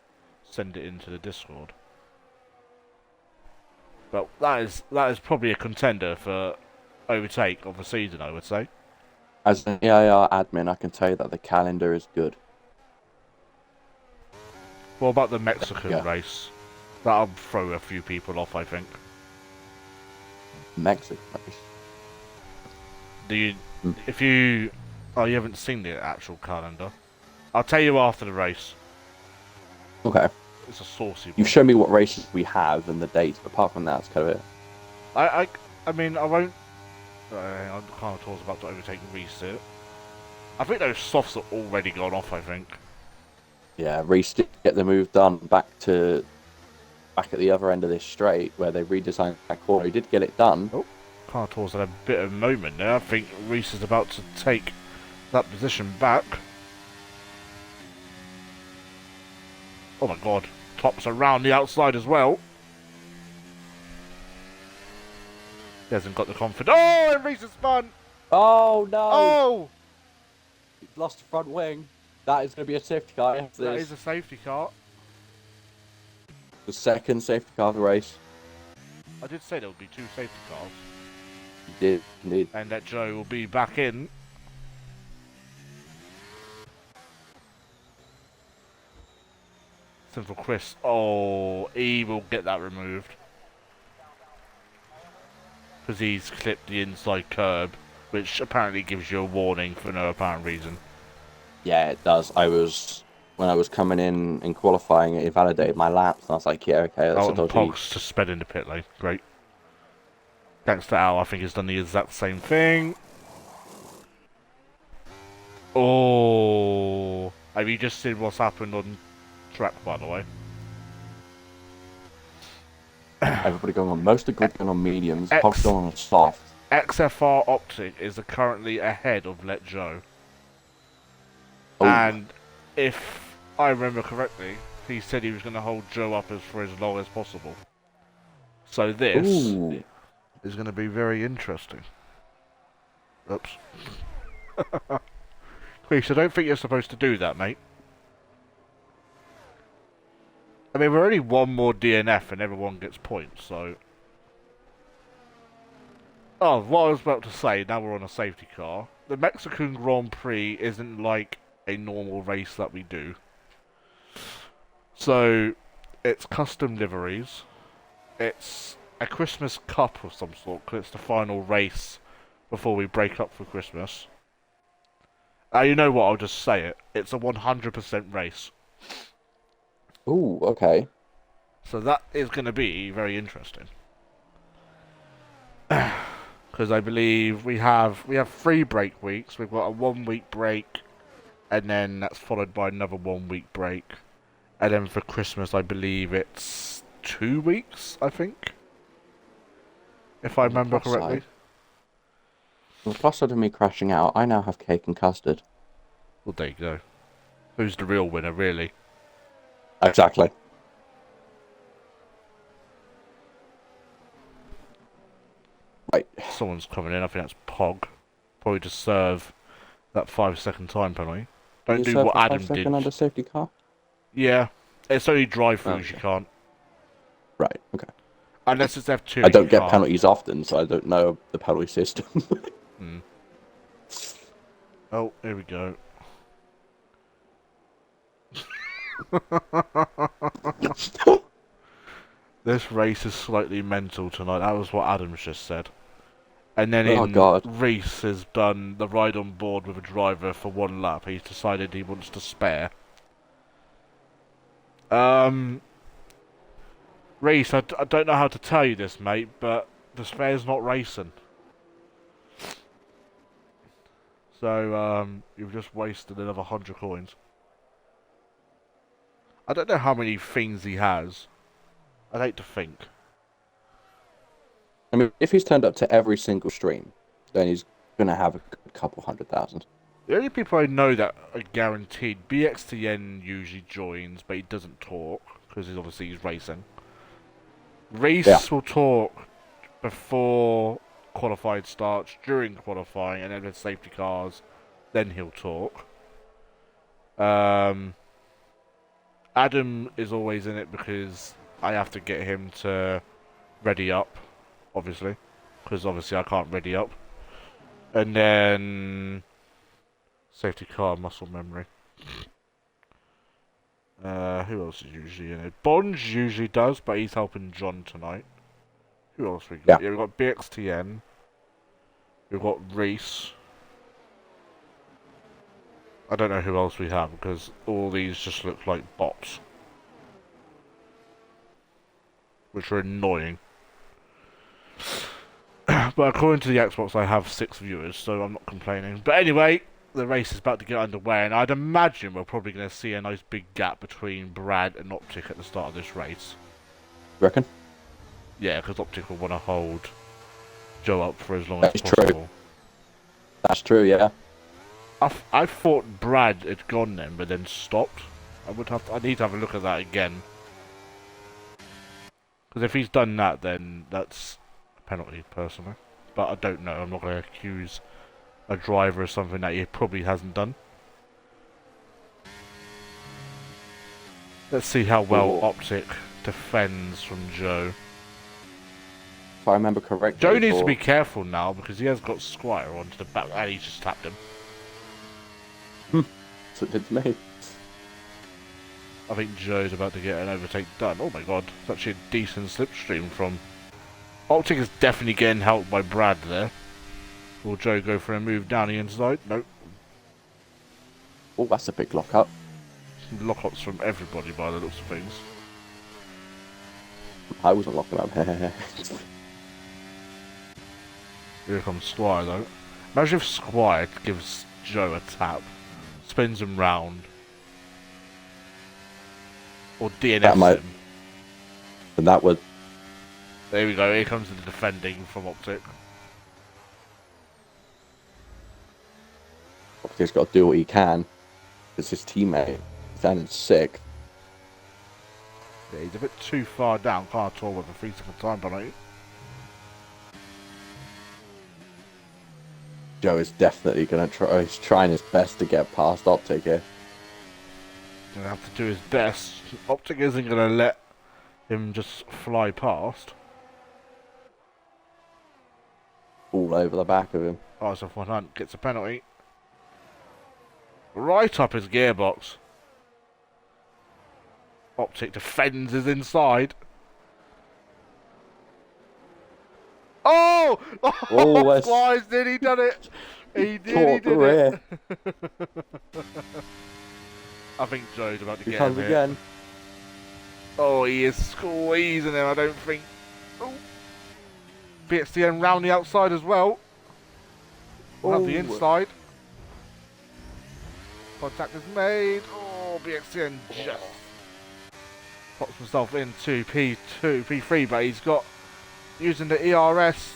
A: send it into the Discord. But that is probably a contender for overtake of the season, I would say.
C: As an EIR admin, I can tell you that the calendar is good.
A: What about the Mexican
C: Yeah.
A: race? That'll throw a few people off, I think.
C: Mexico race.
A: Do you...
C: Mm.
A: If you... Oh, you haven't seen the actual calendar. I'll tell you after the race.
C: Okay.
A: It's a saucy one.
C: You've shown me what races we have and the dates, but apart from that, it's kind of it.
A: I mean, I won't... I can't talk about to overtake Reese here. I think those softs are already gone off, I think.
C: Yeah, Reese did get the move done back at the other end of this straight where they redesigned that corner. He did get it done.
A: Cartor's had a bit of moment there. I think Reese is about to take that position back. Oh my god. Tops around the outside as well. He hasn't got the confidence. Oh, and Reese has spun.
C: Oh no!
A: Oh!
C: He's lost the front wing. That is going to be a safety car. Yes,
A: That is a safety car.
C: the second safety car of the race.
A: I did say there would be 2 safety cars.
C: You did, indeed.
A: And that Joe will be back in. Sinful Kris. Oh, he will get that removed. Because he's clipped the inside curb, which apparently gives you a warning for no apparent reason.
C: Yeah, it does. When I was coming in qualifying, it invalidated my laps, and I was like, yeah, okay, that's
A: Oh,
C: a
A: and
C: dodgy.
A: Pog's just sped in the pit lane. Great. Thanks to Al, I think he's done the exact same thing. Oh, have you just seen what's happened on track, by the way?
C: Everybody going on most of the grid going on mediums,
A: X-
C: Pog's going on soft.
A: XFR Optic is currently ahead of Let Joe.
C: Oh.
A: And if I remember correctly, he said he was going to hold Joe up for as long as possible. So this
C: Ooh.
A: is going to be very interesting. Oops. Kris, I don't think you're supposed to do that, mate. I mean, we're only one more DNF and everyone gets points, so... Oh, what I was about to say, now we're on a safety car. The Mexican Grand Prix isn't like a normal race that we do. So, it's custom liveries. It's a Christmas Cup of some sort, because it's the final race before we break up for Christmas. You know what, I'll just say it. It's a 100% race.
C: Ooh, okay.
A: So that is going to be very interesting. Because I believe we have 3 break weeks. We've got a 1-week break, and then that's followed by another 1-week break. And then for Christmas, I believe it's 2 weeks, I think. If I remember correctly.
C: On the plus side of me crashing out, I now have cake and custard.
A: Well, there you go. Who's the real winner, really?
C: Exactly. Right.
A: Someone's coming in. I think that's Pog. Probably to serve that 5-second time penalty. Don't do what Adam did.
C: Under safety car?
A: Yeah. It's only drive-throughs you can't.
C: Right, okay.
A: Unless it's F2.
C: I don't get penalties often, so I don't know the penalty system.
A: Oh, here we go. This race is slightly mental tonight. That was what Adams just said. And then Reese has done the ride on board with a driver for 1 lap. He's decided he wants to spare. Reese, I don't know how to tell you this, mate, but the spare's not racing. So, you've just wasted another 100 coins. I don't know how many things he has. I'd hate to think.
C: I mean, if he's turned up to every single stream, then he's going to have a couple 100,000.
A: The only people I know that are guaranteed, BXTN usually joins, but he doesn't talk, because he's racing. Reese will talk before qualified starts, during qualifying, and then with safety cars, then he'll talk. Adam is always in it because I have to get him to ready up, obviously, because obviously I can't ready up. And then safety car, muscle memory. Who else is usually in it? Bonds usually does, but he's helping John tonight. Who else we got? Yeah, we've got BXTN. We've got Reese. I don't know who else we have, because all these just look like bots. Which are annoying. But according to the Xbox, I have 6 viewers, so I'm not complaining. But anyway, the race is about to get underway, and I'd imagine we're probably going to see a nice big gap between Brad and Optic at the start of this race.
C: You reckon?
A: Yeah, because Optic will want to hold Joe up for as long as possible.
C: True. That's true, yeah.
A: I thought Brad had gone then, but then stopped. I need to have a look at that again. Because if he's done that, then that's a penalty, personally. But I don't know. I'm not going to accuse a driver of something that he probably hasn't done. Let's see how well Optic defends from Joe.
C: If I remember correctly.
A: Joe needs to be careful now because he has got Squire onto the back and he just tapped him.
C: That's what it did to me.
A: I think Joe's about to get an overtake done. Oh my god, it's actually a decent slipstream from... Optic is definitely getting helped by Brad there. Will Joe go for a move down the inside? Nope.
C: Oh, that's a big lock-up.
A: Lockups from everybody by the looks of things.
C: I wasn't locking up.
A: Here comes Squire though. Imagine if Squire gives Joe a tap, spins him round, or DNFs him.
C: And that would...
A: There we go, here comes the defending from Optic.
C: Optic's got to do what he can. Because his teammate is down in 6th.
A: Yeah, he's a bit too far down, can't talk with a 3-second time penalty.
C: Joe is definitely going to try. He's trying his best to get past Optic here.
A: Gonna have to do his best. Optic isn't gonna let him just fly past.
C: All over the back of him.
A: Oh, so Hunt gets a penalty. Right up his gearbox. Optic defends his inside. Oh!
C: Oh,
A: Squires did, he done it! He did it! I think Joe's about to
C: He
A: get
C: comes
A: him
C: again.
A: here. Oh, he is squeezing him, I don't think. Oh. BXTN round the outside as well. We'll have the inside. Contact is made. Oh, BXTN just pops himself into P2, P3, but he's got using the ERS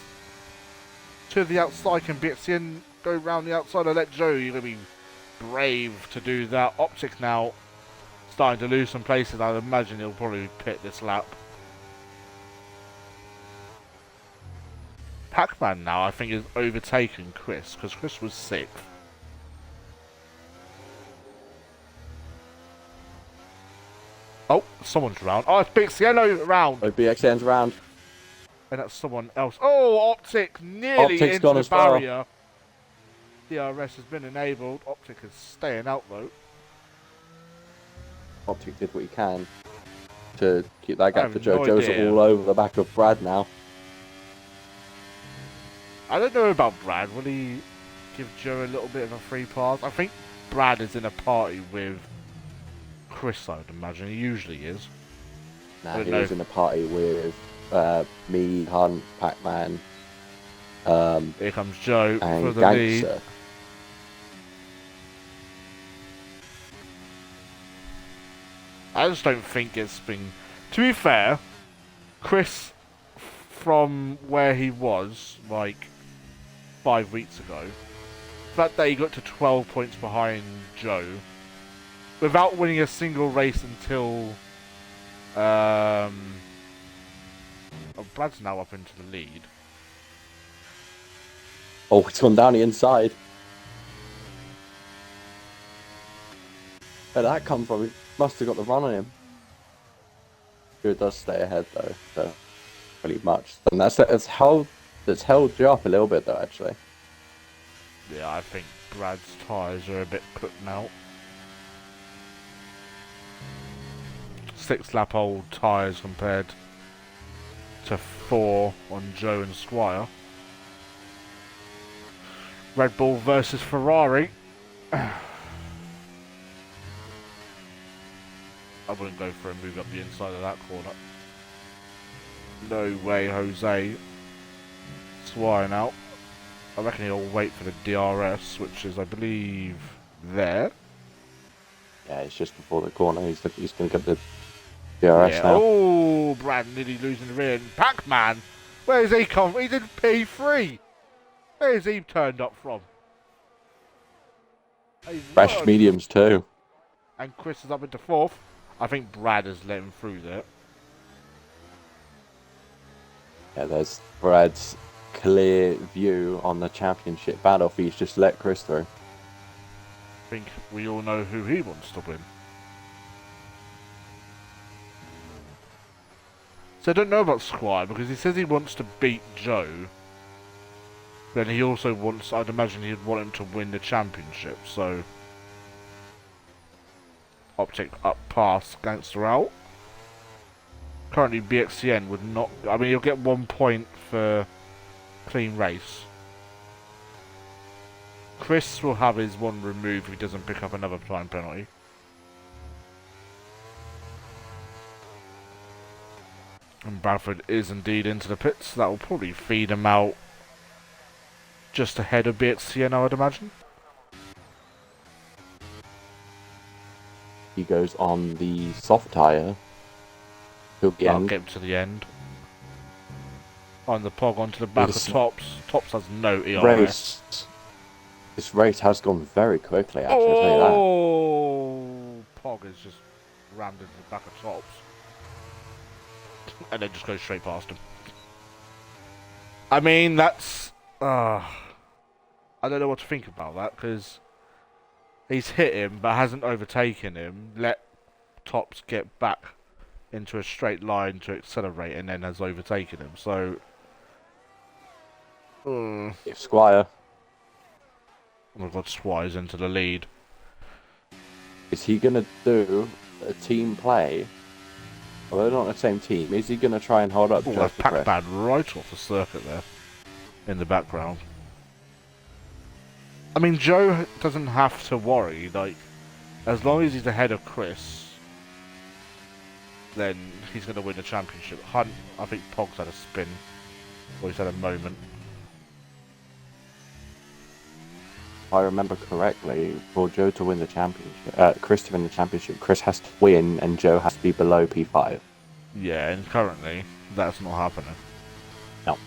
A: to the outside. Can BXTN go round the outside and let Joe? You're going to be brave to do that. Optic now starting to lose some places. I'd imagine he'll probably pit this lap. Pac-Man now I think is overtaken Kris because Kris was 6th. Oh, someone's round. Oh, it's BXTN round.
C: Oh, BXN's round.
A: And that's someone else. Oh, Optic nearly
C: Optic's
A: into
C: gone
A: the
C: as well.
A: barrier. DRS has been enabled. Optic is staying out though.
C: Optic did what he can to keep that gap for
A: have
C: Joe.
A: no
C: Joe's
A: idea.
C: all over the back of Brad now.
A: I don't know about Brad. Will he give Joe a little bit of a free pass? I think Brad is in a party with Kris, I would imagine. He usually is.
C: Nah, he was in a party with me, Hunt, Pac-Man,
A: Here comes Joe
C: and
A: for the
C: Gangster.
A: lead. I just don't think it's been... To be fair, Kris, from where he was, like, 5 weeks ago, the fact that he got to 12 points behind Joe, without winning a single race until... Oh, Brad's now up into the lead.
C: Oh, it's gone down the inside. Where'd that come from? He must have got the run on him. Who does stay ahead though, so pretty much. And it's held you up a little bit though, actually.
A: Yeah, I think Brad's tyres are a bit cooked now. 6 lap old tyres compared to 4 on Joe and Squire. Red Bull versus Ferrari. I wouldn't go for a move up the inside of that corner. No way, Jose. Squire now. I reckon he'll wait for the DRS, which is, I believe, there.
C: Yeah, it's just before the corner. He's going to get the DRS
A: Yeah.
C: now.
A: Oh, Brad nearly losing the rear. And Pac-Man, where's he come from? He's in P3. Where's he turned up from? Hey,
C: Fresh
A: word.
C: mediums too.
A: And Kris is up into fourth. I think Brad has let him through there.
C: Yeah, there's Brad's clear view on the championship battle. He's just let Kris through.
A: I think we all know who he wants to win. So I don't know about Squire because he says he wants to beat Joe. Then he also wants, I'd imagine he'd want him to win the championship, so Optic up past Gangster out. Currently BXCN would not, I mean he'll get 1 point for clean race. Kris will have his one removed if he doesn't pick up another time penalty. And Bradford is indeed into the pits, that will probably feed him out just ahead of BXCN, I would imagine.
C: He goes on the soft tyre. Till the
A: I'll
C: end.
A: get him to the end. On the Pog onto the back of Tops. Tops has no EIR.
C: This race has gone very quickly, actually, I'll tell you that.
A: Oh, Pog has just rammed into the back of Tops. And then just goes straight past him. I mean, that's... I don't know what to think about that, because he's hit him, but hasn't overtaken him. Let Tops get back into a straight line to accelerate, and then has overtaken him. So...
C: If Squire...
A: Oh my god, Squire's into the lead.
C: Is he going to do a team play? Well, they're not the same team. Is he going to try and hold up
A: Oh,
C: just
A: that's
C: for Kris?
A: Pac-Man right off the circuit there. In the background. I mean, Joe doesn't have to worry. Like, as long as he's ahead of Kris, then he's going to win the championship. Hunt, I think Pog's had a spin. Or he's had a moment.
C: If I remember correctly, for Joe to win the championship, Kris to win the championship, Kris has to win and Joe has to be below P5.
A: Yeah, and currently, that's not happening.
C: No.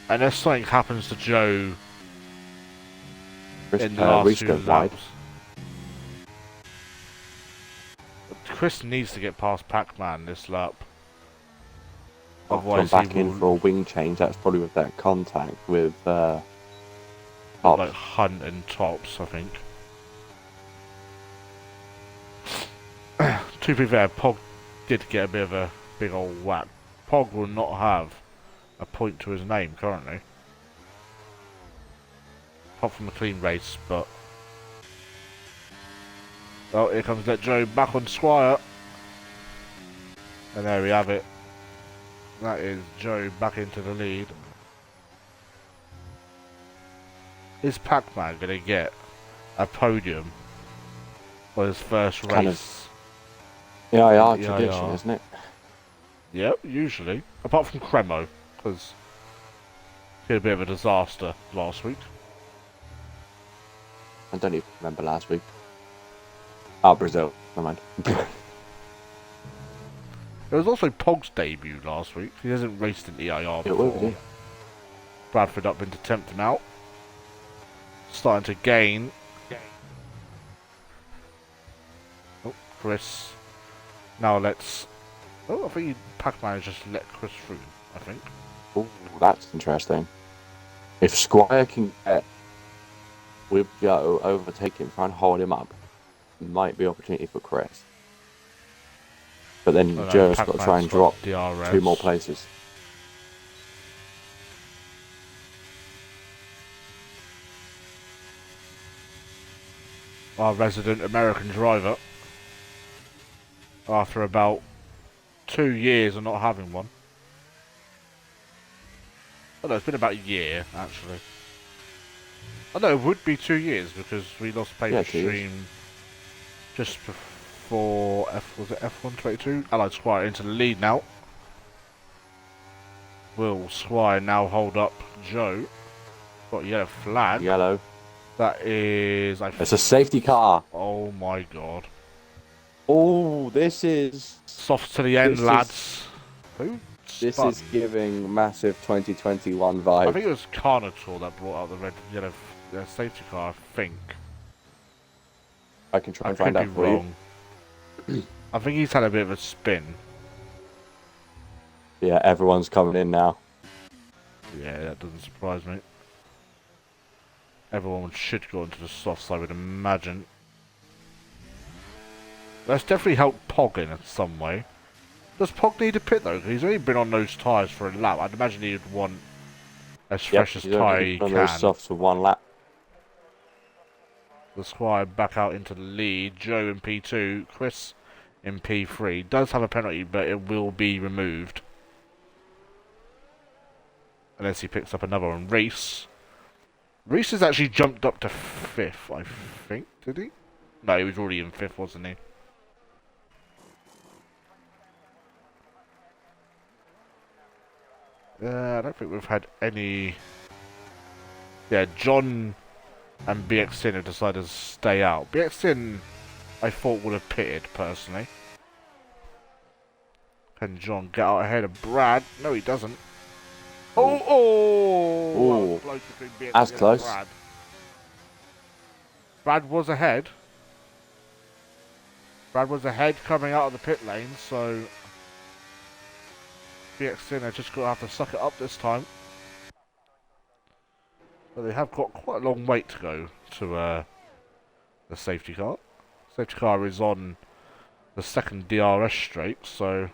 A: Unless something happens to Joe
C: Kris,
A: in the last
C: Reese
A: few
C: goes wide.
A: laps. Kris needs to get past Pac-Man this lap.
C: Come
A: Otherwise,
C: back
A: he will
C: in for a wing change. That's probably with that contact with
A: like
C: Tops.
A: Hunt and Tops, I think. To be fair, Pog did get a bit of a big old whack. Pog will not have a point to his name currently. Apart from a clean race, but... Oh, here comes Let Joe back on Squire. And there we have it. That is Joe back into the lead. Is Pac-Man going to get a podium for his first
C: Kind
A: race?
C: EIR
A: EIR.
C: tradition, isn't it?
A: Yep, usually. Apart from Cremo, because he had a bit of a disaster last week.
C: I don't even remember last week. Oh, Brazil. Never mind.
A: It was also Pog's debut last week. He hasn't raced in EIR
C: It will
A: before.
C: be.
A: Bradford up into 10th now. Starting to gain. Oh, Kris. Now let's... Oh, I think Pac-Man has just let Kris through, I think.
C: Ooh, that's interesting. If Squire can get with Joe, overtake him, try and hold him up, might be opportunity for Kris. But then
A: Oh, no,
C: Joe's got to
A: Pac-Man's
C: try and
A: got
C: drop
A: DRS.
C: 2 more places.
A: Our resident American driver. After about 2 years of not having one. Oh no, it's been about a year, actually. Oh no, it would be 2 years because we lost paper
C: Yeah, 2 years.
A: stream just before was it F122? Allied Squire into the lead now. Will Squire now hold up Joe? Got a yellow flag.
C: Yellow.
A: That is...
C: It's a safety car.
A: Oh my god.
C: Oh, this is...
A: Soft to the end,
C: This is-
A: lads. Who
C: This
A: spun.
C: is giving massive 2021
A: I
C: vibe.
A: think it was Carnotaur that brought out the red yellow safety car, I think.
C: I can try
A: I
C: and find
A: could
C: out
A: be
C: for
A: wrong.
C: you.
A: I think he's had a bit of a spin.
C: Yeah, everyone's coming in now.
A: Yeah, that doesn't surprise me. Everyone should go into the soft side, I would imagine. That's definitely helped Pog in some way. Does Pog need a pit though? Because he's only been on those tyres for a lap. I'd imagine he'd want as fresh as
C: he's
A: tyre
C: only
A: he
C: on
A: can.
C: those softs for 1 lap.
A: The Squire back out into the lead. Joe in P2. Kris in P3. Does have a penalty, but it will be removed. Unless he picks up another one. Reese has actually jumped up to 5th, I think. Did he? No, he was already in 5th, wasn't he? I don't think we've had any... Yeah, John and BXN have decided to stay out. BXN, I thought, would have pitted, personally. Can John get out ahead of Brad? No, he doesn't. Oh! That was close between BXN
C: That's close.
A: and Brad. Brad was ahead. Brad was ahead coming out of the pit lane, so... BXN are just going to have to suck it up this time. But they have got quite a long wait to go to the safety car. Safety car is on the second DRS straight, so...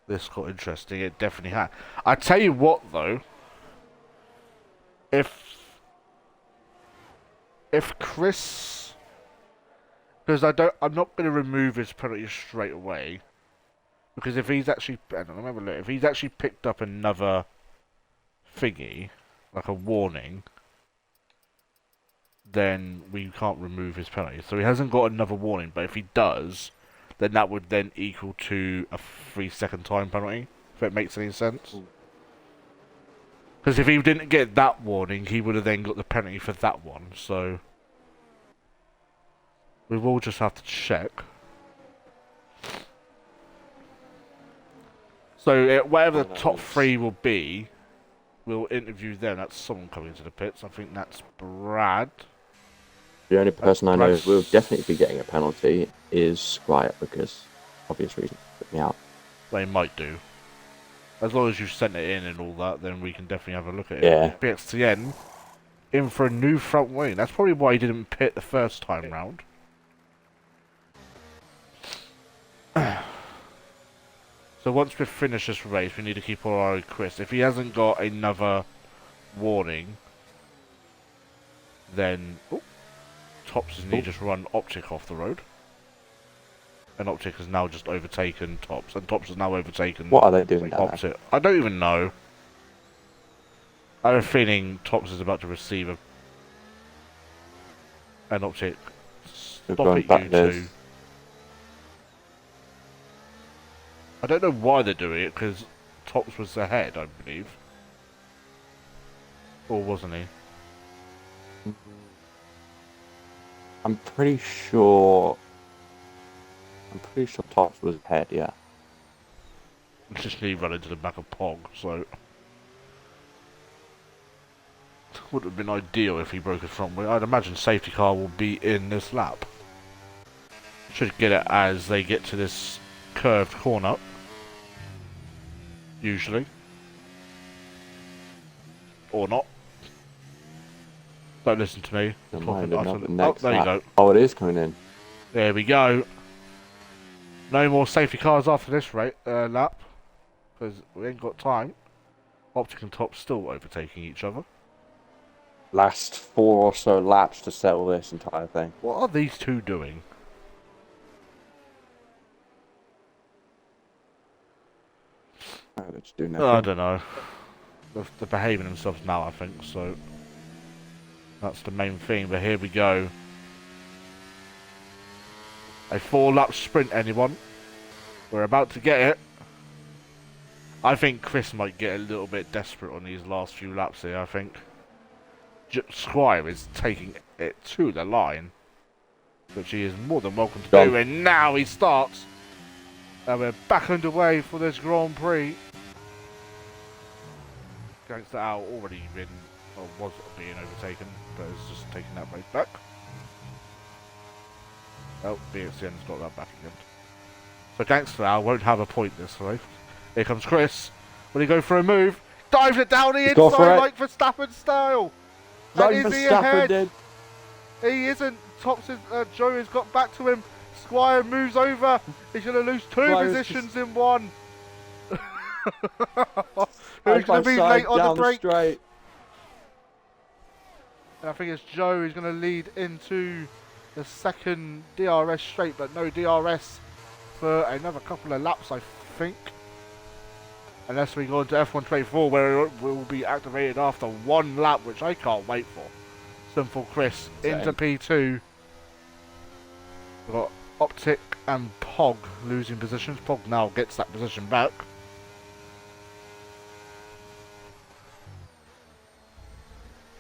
A: this got interesting, it definitely had. I tell you what though, if Kris, because I'm not going to remove his penalty straight away, because if he's actually, I don't remember, look, if he's actually picked up another thingy, like a warning, then we can't remove his penalty. So he hasn't got another warning, but if he does, then that would then equal to a 3-second time penalty, if it makes any sense. Because if he didn't get that warning, he would have then got the penalty for that one, so... we will just have to check. So, whatever the top 3 will be, we'll interview them. That's someone coming into the pits. I think that's Brad.
C: The only person I know
A: Brad's-
C: who will definitely be getting a penalty is Squire, because obvious reasons put me out.
A: They might do. As long as you've sent it in and all that, then we can definitely have a look at it.
C: Yeah.
A: BXTN in for a new front wing. That's probably why he didn't pit the first time round. So once we finish this race, we need to keep our eye on Kris. If he hasn't got another warning, then Tops has need just run Optic off the road. And Optic has now just overtaken Tops, and Tops has now overtaken
C: What are they doing down there?
A: Optic. I don't even know. I have a feeling Tops is about to receive an Optic.
C: They're
A: Stop
C: going
A: it,
C: back
A: you
C: there.
A: two. I don't know why they're doing it, because Tops was ahead, I believe. Or wasn't he?
C: I'm pretty sure Tops was ahead, yeah.
A: It's just me running to the back of Pog, so... would have been ideal if he broke his front wheel. I'd imagine safety car will be in this lap. Should get it as they get to this curved corner. Usually. Or not. Don't listen to me.
C: They're
A: Talking
C: lining up
A: utter-
C: the next
A: there you
C: lap.
A: go.
C: Oh, it is coming in.
A: There we go. No more safety cars after this lap. Because we ain't got time. Optic and Top still overtaking each other.
C: Last 4 or so laps to settle this entire thing.
A: What are these two doing?
C: Oh, they're just doing
A: I
C: nothing.
A: don't know. They're behaving themselves now, I think, so... that's the main thing, but here we go. A 4-lap sprint, anyone? We're about to get it. I think Kris might get a little bit desperate on these last few laps here, I think. Squire is taking it to the line. which he is more than welcome to
C: Gone.
A: do. And now he starts. And we're back underway for this Grand Prix. Gangster Al already been, or was being overtaken, but is just taking that race back. Oh, BXN's got that back again. So Gangster Al won't have a point this race. Here comes Kris. Will he go for a move? Dives it down the inside like Verstappen style.
C: Like
A: And is he
C: Verstappen
A: ahead?
C: did.
A: He isn't. Joe has got back to him. Squire moves over. He's going to lose two positions in one. Who's going to be late on the break?
C: Straight.
A: I think it's Joe who's going to lead into the second DRS straight, but no DRS for another couple of laps, I think. Unless we go into F124, where it will be activated after one lap, which I can't wait for. Sinful Kris into P2. We've got Optic and Pog losing positions. Pog now gets that position back.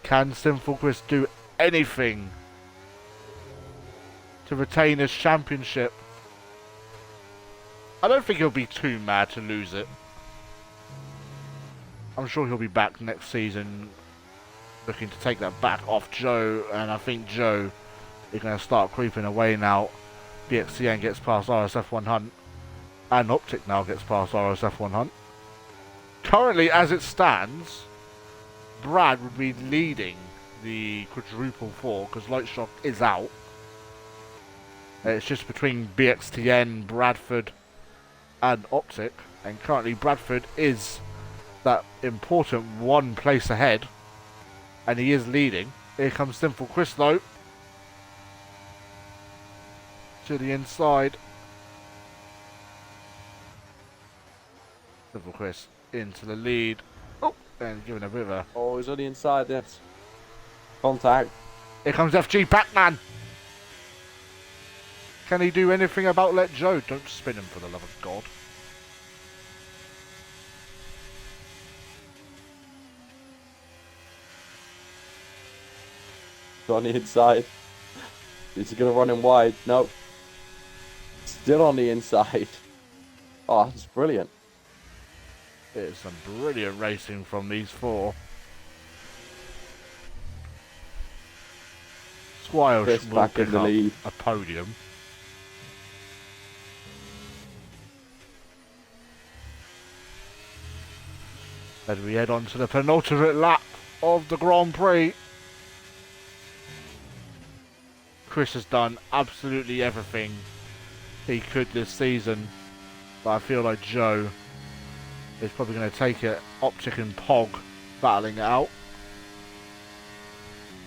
A: Can Sinful Kris do anything to retain his championship? I don't think he'll be too mad to lose it. I'm sure he'll be back next season looking to take that back off Joe, and I think Joe is going to start creeping away now. BXCN gets past RSF1 Hunt, and Optic now gets past RSF1 Hunt. Currently, as it stands, Brad would be leading the quadruple 4 because Lightshock is out. It's just between BXTN, Bradford, and Optic, and currently Bradford is that important one place ahead, and he is leading. Here comes Sinful Kris though, to the inside. Sinful Kris into the lead. Oh, and giving a bit of a...
C: Oh, he's on the inside, yes. Contact.
A: Here comes FG Pac-Man. Can he do anything about Let Joe? Don't spin him for the love of God.
C: On the inside. Is he going to run him wide? Nope. Still on the inside. Oh, that's brilliant.
A: It's some brilliant racing from these four. Squire
C: Kris
A: will
C: back
A: pick
C: in the
A: up
C: lead.
A: a podium. As we head on to the penultimate lap of the Grand Prix. Kris has done absolutely everything he could this season, but I feel like Joe is probably going to take it. Optic and Pog battling it out.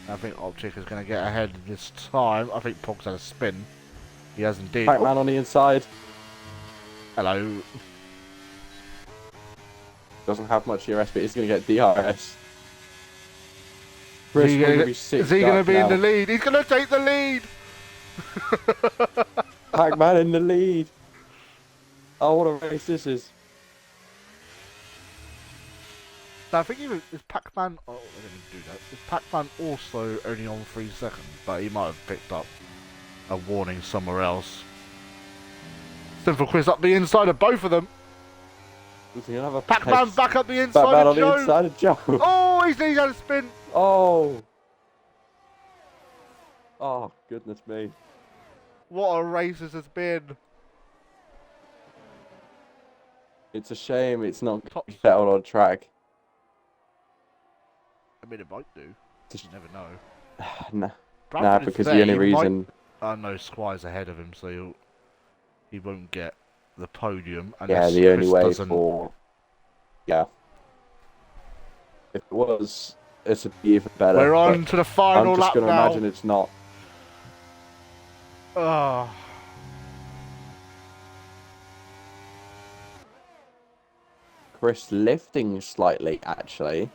A: I think Optic is going to get ahead this time. I think Pog's had a spin. He has indeed.
C: Pac-Man on the inside.
A: Hello.
C: Doesn't have much DRS, but he's going to get DRS. Kris
A: Is he going to be in the lead? He's going to take the lead!
C: Pac-Man in the lead. Oh, what a race this is.
A: So I think is Pac-Man... Oh, I didn't do that. Is Pac-Man also only on 3 seconds? But he might have picked up a warning somewhere else. Sinful Kris up the inside of both of them. Pac-Man back up the inside
C: Pac-Man
A: of Joe.
C: on the inside of Joe.
A: Oh, he's had a spin.
C: Oh. Oh, goodness me.
A: What a race this has been.
C: It's a shame it's not
A: Top
C: settled on track.
A: I mean, it might do. You never know.
C: Nah,
A: Bradford is
C: because
A: there.
C: the only
A: He
C: reason...
A: I know Squire's ahead of him, so he won't get the podium.
C: Yeah,
A: Unless
C: the only
A: Kris
C: way
A: doesn't...
C: for... Yeah. If it was, it would be even better.
A: We're on to the final
C: I'm
A: lap
C: just going to
A: now.
C: imagine it's not.
A: Oh.
C: Kris lifting slightly, actually.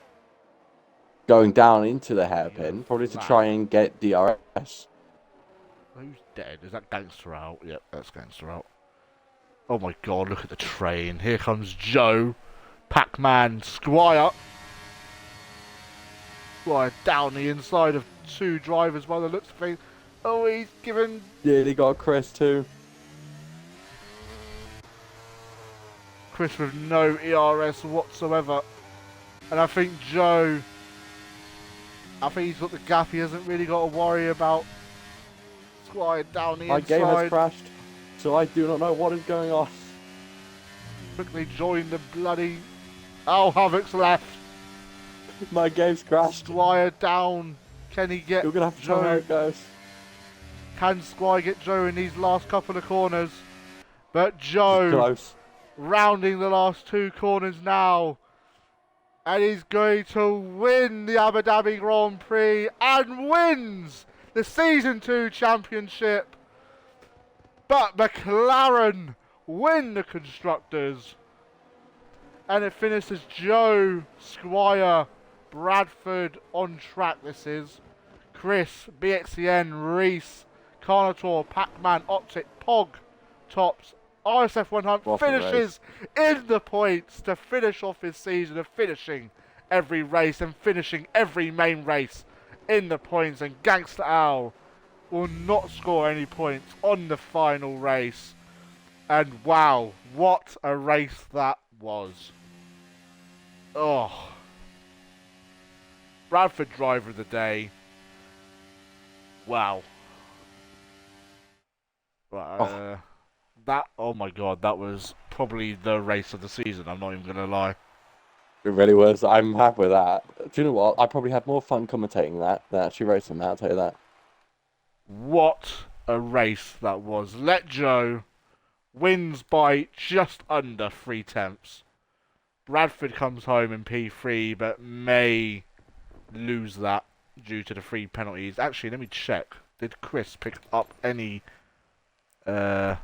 C: Going down into the hairpin, probably to try and get DRS.
A: Who's dead? Is that Gangster out? Yep, that's Gangster out. Oh my god, look at the train. Here comes Joe, Pac-Man, Squire. Squire down the inside of 2 drivers by the looks of things. Oh, he's given...
C: Nearly got Kris too.
A: Kris with no ERS whatsoever. And I think Joe... I think he's got the gap he hasn't really got to worry about. Squire down the
C: My
A: inside.
C: game has crashed, so I do not know what is going on.
A: Quickly join the bloody... Oh, Havoc's left.
C: My game's crashed.
A: Squire down. Can he get
C: You're gonna have to tell me how
A: Joe?
C: it goes.
A: Can Squire get Joe in these last couple of corners? But Joe
C: Close.
A: rounding the last two corners now. And he's going to win the Abu Dhabi Grand Prix and wins the Season 2 Championship. But McLaren win the Constructors. And it finishes Joe, Squire, Bradford on track this is. Kris, BXCN, Reese, Carnotaur, Pac-Man, Optic, Pog, Tops, RSF 100 finishes in the points to finish off his season of finishing every race and finishing every main race in the points. And Gangster Owl will not score any points on the final race. And wow, what a race that was. Oh. Bradford driver of the day. Wow. That, oh my god, that was probably the race of the season, I'm not even going to lie.
C: It really was. I'm happy with that. Do you know what? I probably had more fun commentating that than actually racing that, I'll tell you that.
A: What a race that was. Let Joe wins by just under 3/10. Bradford comes home in P3, but may lose that due to the 3 penalties. Actually, let me check. Did Kris pick up any... did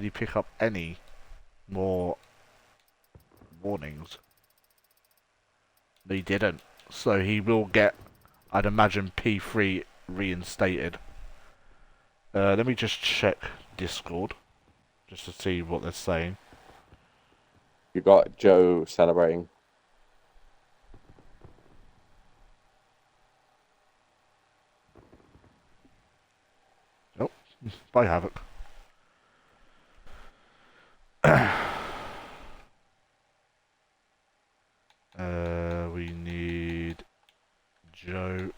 A: he pick up any more warnings? He didn't. So he will get, I'd imagine, P3 reinstated. Let me just check Discord, just to see what they're saying.
C: You got Joe celebrating.
A: Oh, bye Havoc. We need Joe.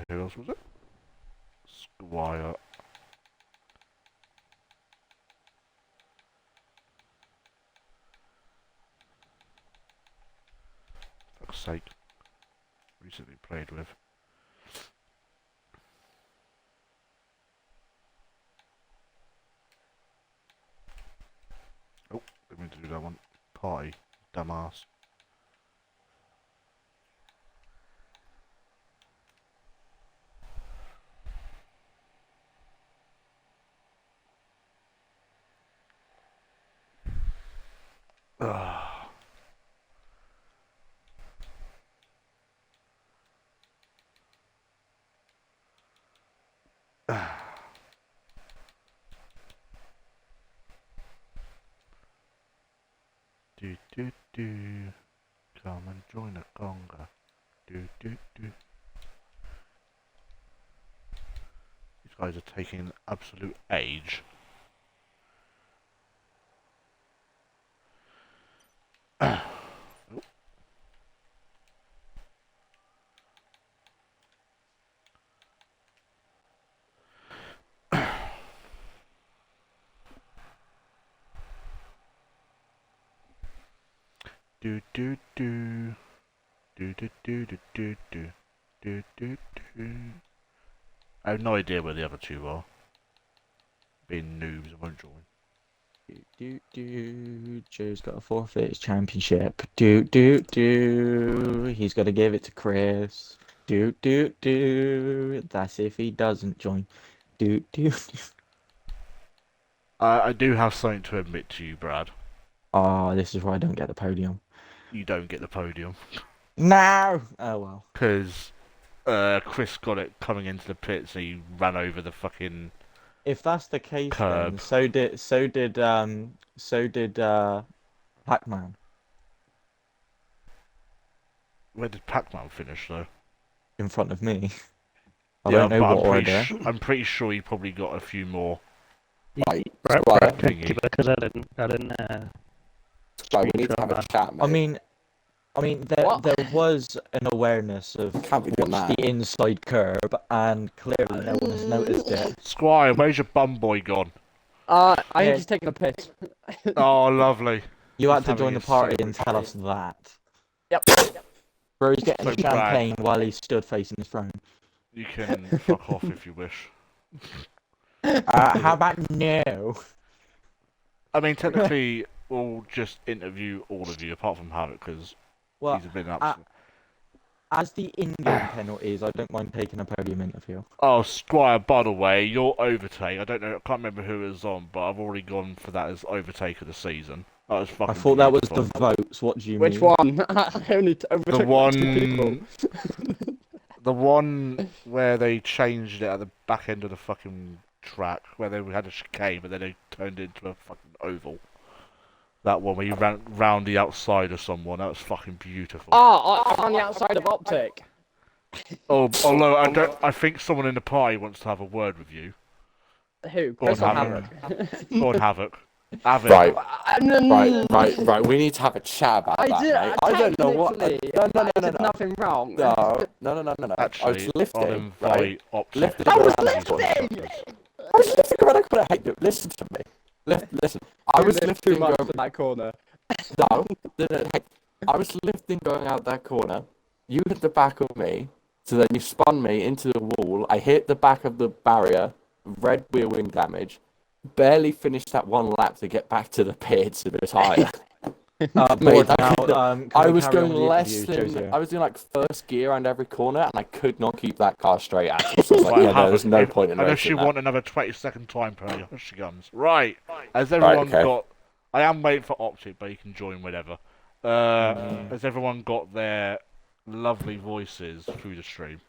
A: Who else was it? Squire. Fuck's sake. Recently played with. Oh, didn't mean to do that one. Party. Dumbass. Ugh. Do do do. Come and join the conga. Do do do. These guys are taking absolute age. Oh. Do do do. Do do do do do do. Do do do. I have no idea where the other two are. Being noobs, I won't join.
D: Joe's got to forfeit his championship. He's got to give it to Kris. That's if he doesn't join.
A: I do have something to admit to you, Brad.
D: Oh, this is why I don't get the podium.
A: You don't get the podium.
D: No! Oh well.
A: Because Kris got it coming into the pits and he ran over the fucking...
D: If that's the case,
A: curb.
D: then so did Pac-Man.
A: Where did Pac-Man finish, though?
D: In front of me. I don't know
A: but
D: what order.
A: I'm pretty sure he probably got a few more.
C: Right,
E: Right,
C: Squire,
A: thingy.
E: because I didn't.
C: Squire, we need to have a chat, mate.
D: I mean, there was an awareness of
C: Can't be doing
D: what's
C: that.
D: the inside curb, and clearly no one has noticed it.
A: Squire, where's your bum boy gone?
F: I think
D: Yeah.
F: he's taking a piss.
A: Oh, lovely.
D: You had
A: He's
D: to join
A: having
D: the
A: his
D: party
A: soda
D: and tell us that.
F: Yep.
D: Bro's getting
A: So Brad.
D: champagne while he stood facing his throne.
A: You can fuck off if you wish.
D: How about no?
A: I mean, technically, we'll just interview all of you, apart from Havoc, because
D: Well,
A: he's been up.
D: as the in-game penalties, I don't mind taking a podium interview.
A: Oh, Squire, by the way, your overtake, I don't know, I can't remember who it was on, but I've already gone for that as overtake of the season. That was fucking
D: I thought that was
A: beautiful.
D: the votes. What do you
F: Which
D: mean?
F: one? I only overtook
A: The
F: two people.
A: one... the one where they changed it at the back end of the fucking track, where they had a chicane, but then they turned it into a fucking oval. That one where you ran round the outside of someone, that was fucking beautiful.
F: I'm on the outside of Optic.
A: Oh, although I think someone in the party wants to have a word with you.
F: Who?
A: Go on,
F: Chris or
A: Havoc.
F: Havoc?
A: Go on, Havoc. Havoc.
C: Right. We need to have a chat about that, mate. I don't know what.
F: I did nothing wrong.
C: No.
A: Actually,
C: I was lifting.
A: I'll invite
C: Right?
A: Optic.
C: Lifting.
F: I was
C: around
F: lifting!
C: these I was lifting around that corner. Hey, listen to me. Listen. I was
F: too
C: lifting.
F: much in that corner.
C: No. Hey, I was lifting going out that corner. You hit the back of me. So then you spun me into the wall. I hit the back of the barrier. Red wheel wing damage. Barely finished that one lap to get back to the pits a bit higher.
D: Board
C: I
D: now,
C: could-
D: can
C: I
D: we
C: was
D: carry on
C: going
D: with the
C: less
D: interviews,
C: than
D: Josie?
C: I was doing like first gear around every corner, and I could not keep that car straight at me. So I was like,
A: Right,
C: yeah, no, there's no
A: Havoc,
C: point in
A: unless you
C: racing
A: want another 20-second time penalty. Here she comes. Right. Has everyone
C: okay.
A: got... I am waiting for Optic, but you can join whenever. Has everyone got their lovely voices through the stream?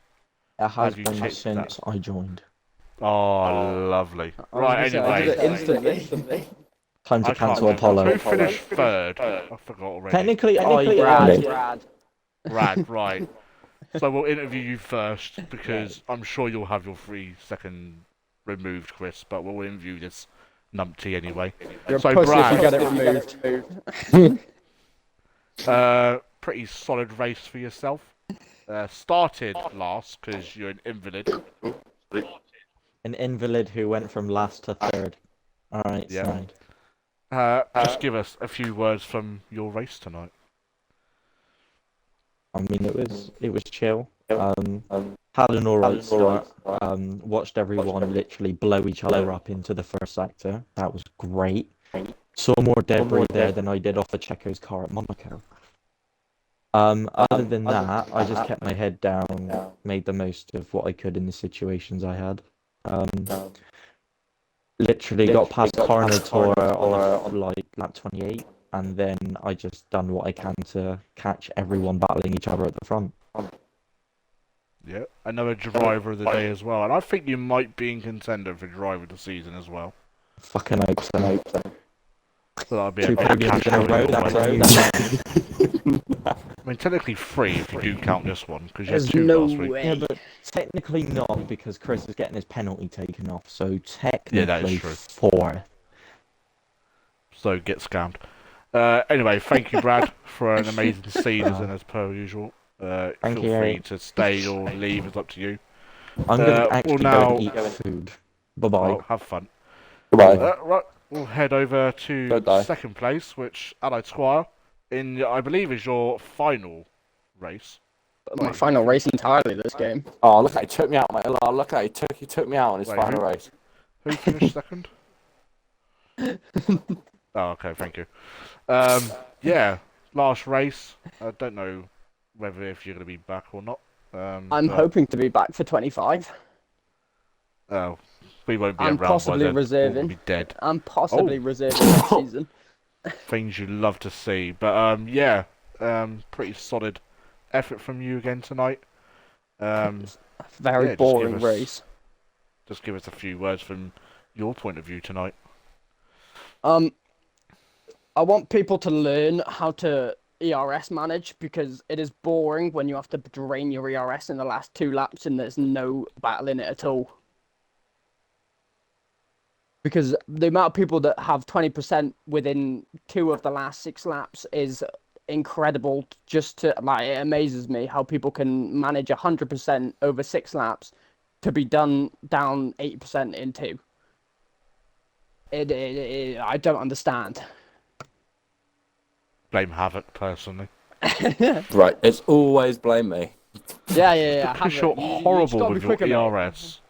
D: It has
A: Have you
D: been
A: ticked
D: since
A: that?
D: I joined.
A: Oh, lovely.
F: I was
A: Right,
F: gonna say, I did
A: anyway.
F: it instantly.
D: Time to
A: I can't
D: cancel
A: remember.
D: Apollo.
A: Who finished third? I forgot already.
D: Technically, I
F: Brad.
A: Rad, right. So we'll interview you first, because I'm sure you'll have your 3-second removed, Chris, but we'll interview this numpty anyway.
F: You're
A: So
F: a pussy if you
A: Brad,
F: get it removed.
A: pretty solid race for yourself. Started last, because you're an invalid.
D: An invalid who went from last to third. Alright,
A: Yeah.
D: sound.
A: Just give us a few words from your race tonight.
D: I mean, it was chill. Had an alright start. Watched everyone literally blow each other up into the first sector. That was great. Saw more debris there than I did off of Checo's car at Monaco. Other than that, I just kept my head down, made the most of what I could in the situations I had. Literally got past Carnotaur on like lap 28, and then I just done what I can to catch everyone battling each other at the front.
A: Yeah, another driver of the day as well, and I think you might be in contender for driver of the season as well.
D: Fucking hope so.
A: So that'll be
D: Two
A: a bit of
D: podiums
A: cash
D: in a
A: flow
D: row,
A: your
D: that's
A: way.
D: a
A: I mean, technically 3 if you do count this one, because you had
F: There's
A: 2
F: no
A: last week.
F: way.
D: Yeah, but technically not, because Chris is getting his penalty taken off, so
A: Yeah,
D: technically
A: that is true.
D: 4.
A: So get scammed. Anyway, thank you, Brad, for an amazing season as per usual.
D: Thank
A: Feel
D: you.
A: free to stay or leave, it's up to you.
D: I'm gonna
A: well,
D: actually
A: now-
D: go and eat food. Bye-bye.
A: Well, have fun.
C: Goodbye.
A: Right, we'll head over to
C: Don't die.
A: second place, which Allied Squire, in I believe is your final race.
F: My final race entirely this game.
C: Oh, look, he took me out, mate. Oh, look, he took me out on his
A: Wait,
C: final
A: who?
C: race.
A: Who finished second? Oh, okay, thank you. Yeah, last race. I don't know whether if you're going to be back or not.
F: I'm
A: but-
F: hoping to be back for 25.
A: Oh, we won't be
F: I'm
A: around.
F: possibly
A: by then.
F: reserving.
A: We'll be dead.
F: I'm possibly
A: Oh.
F: reserving next season.
A: Things you love to see, but yeah, pretty solid effort from you again tonight.
F: Very
A: yeah, just
F: boring
A: give us-
F: race.
A: Just give us a few words from your point of view tonight.
F: I want people to learn how to ERS manage because it is boring when you have to drain your ERS in the last 2 laps and there's no battle in it at all. Because the amount of people that have 20% within 2 of the last 6 laps is incredible. Just to like, it amazes me how people can manage 100% over 6 laps to be down 80% in 2. I don't understand.
A: Blame Havoc personally.
C: Right, it's always blame me.
F: Yeah.
A: Because
F: Have
A: you're
F: it. You
A: horrible
F: just gotta
A: with
F: be
A: your
F: quicker, mate.
A: ERS.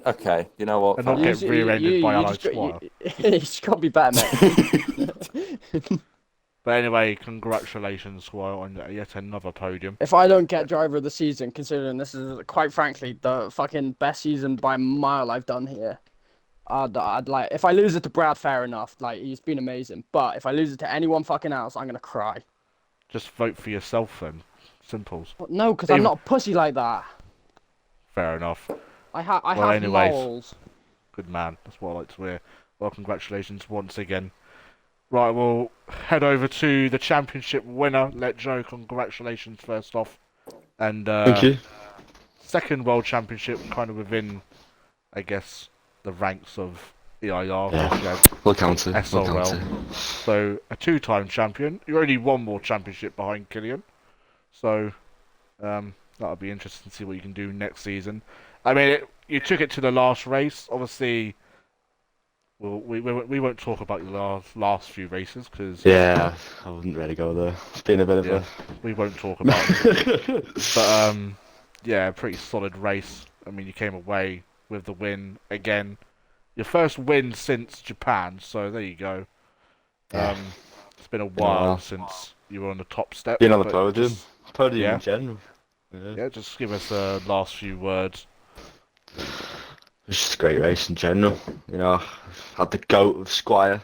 C: Okay, you know what?
A: And not
C: fine.
A: get rear-ended by Allied Squire.
F: You just gotta be better, mate.
A: But anyway, congratulations, Squire, on yet another podium.
F: If I don't get driver of the season, considering this is quite frankly the fucking best season by a mile I've done here, I'd like, if I lose it to Brad, fair enough. Like, he's been amazing. But if I lose it to anyone fucking else, I'm gonna cry.
A: Just vote for yourself then. Simples.
F: But no, because I'm not a pussy like that.
A: Fair enough.
F: I have
A: anyways.
F: morals.
A: Good man. That's what I like to hear. Well, congratulations once again. Right, we'll head over to the championship winner. Let Joe, congratulations first off. And
E: Thank you.
A: second world championship, kind of within, I guess, the ranks of EIR.
E: Yeah. We'll count it. We'll count
A: SOL.
E: it.
A: So, a 2-time champion. You're only one more championship behind Killian. So, that'll be interesting to see what you can do next season. I mean, you took it to the last race. Obviously, we won't talk about your last few races because
E: Yeah, I wouldn't really go there. It's been a bit of
A: we won't talk about it. But yeah, pretty solid race. I mean, you came away with the win again. Your first win since Japan. So there you go.
E: Yeah.
A: It's been a
E: Been a while.
A: while since you were on the top step.
E: Being on the
A: but
E: podium. Podium
A: yeah.
E: in general.
A: Yeah, just give us the last few words.
E: It's just a great race in general. You know, had the goat of Squire,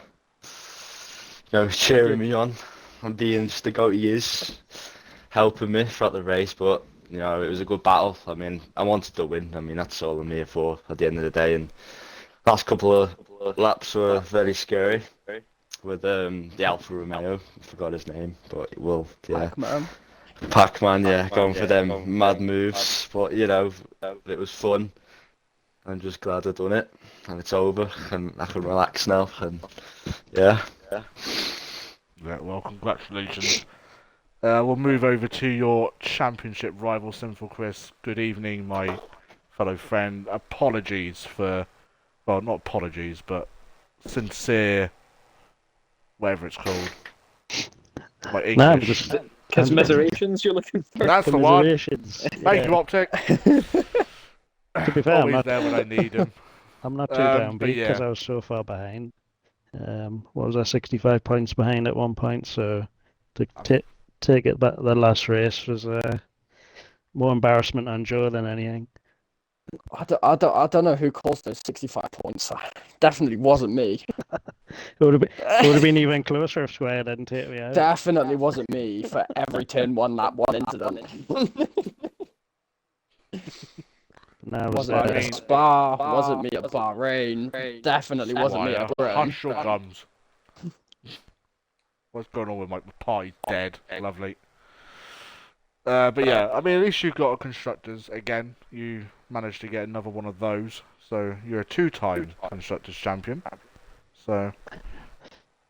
E: cheering me on and being just the goat he is, helping me throughout the race. But it was a good battle. I mean, I wanted to win. I mean, that's all I'm here for at the end of the day. And last couple of laps were very scary with the Alfa Romeo. I forgot his name, but it will. Yeah. Pac-Man, going for them mad moves. But it was fun. I'm just glad I've done it, and it's over, and I can relax now, and yeah.
A: Yeah, well, congratulations. We'll move over to your championship rival, Sinful Kris. Good evening, my fellow friend. Apologies for, well, not apologies, but sincere, whatever it's called. My English.
F: Commiserations you're looking for?
A: That's the one.
G: Commiserations.
A: Thank you, Optic.
G: To be fair,
A: Always there when I need him.
G: I'm not too
A: but
G: downbeat
A: yeah.
G: because I was so far behind. What was I, 65 points behind at one point? So to take it back, the last race was more embarrassment on Joe than anything.
F: I don't know who caused those 65 points. Definitely wasn't me.
G: It would have been even closer if Squire didn't take me out.
F: Definitely wasn't me for every turn 1 lap 1 incident.
G: Now was
F: Wasn't me at Spa, wasn't me at Bahrain, definitely wasn't me at Britain.
A: Hush your gums. What's going on with my party? Dead. Lovely. But yeah, I mean, at least you've got a constructors again. You managed to get another one of those, so you're a 2-time constructors champion. So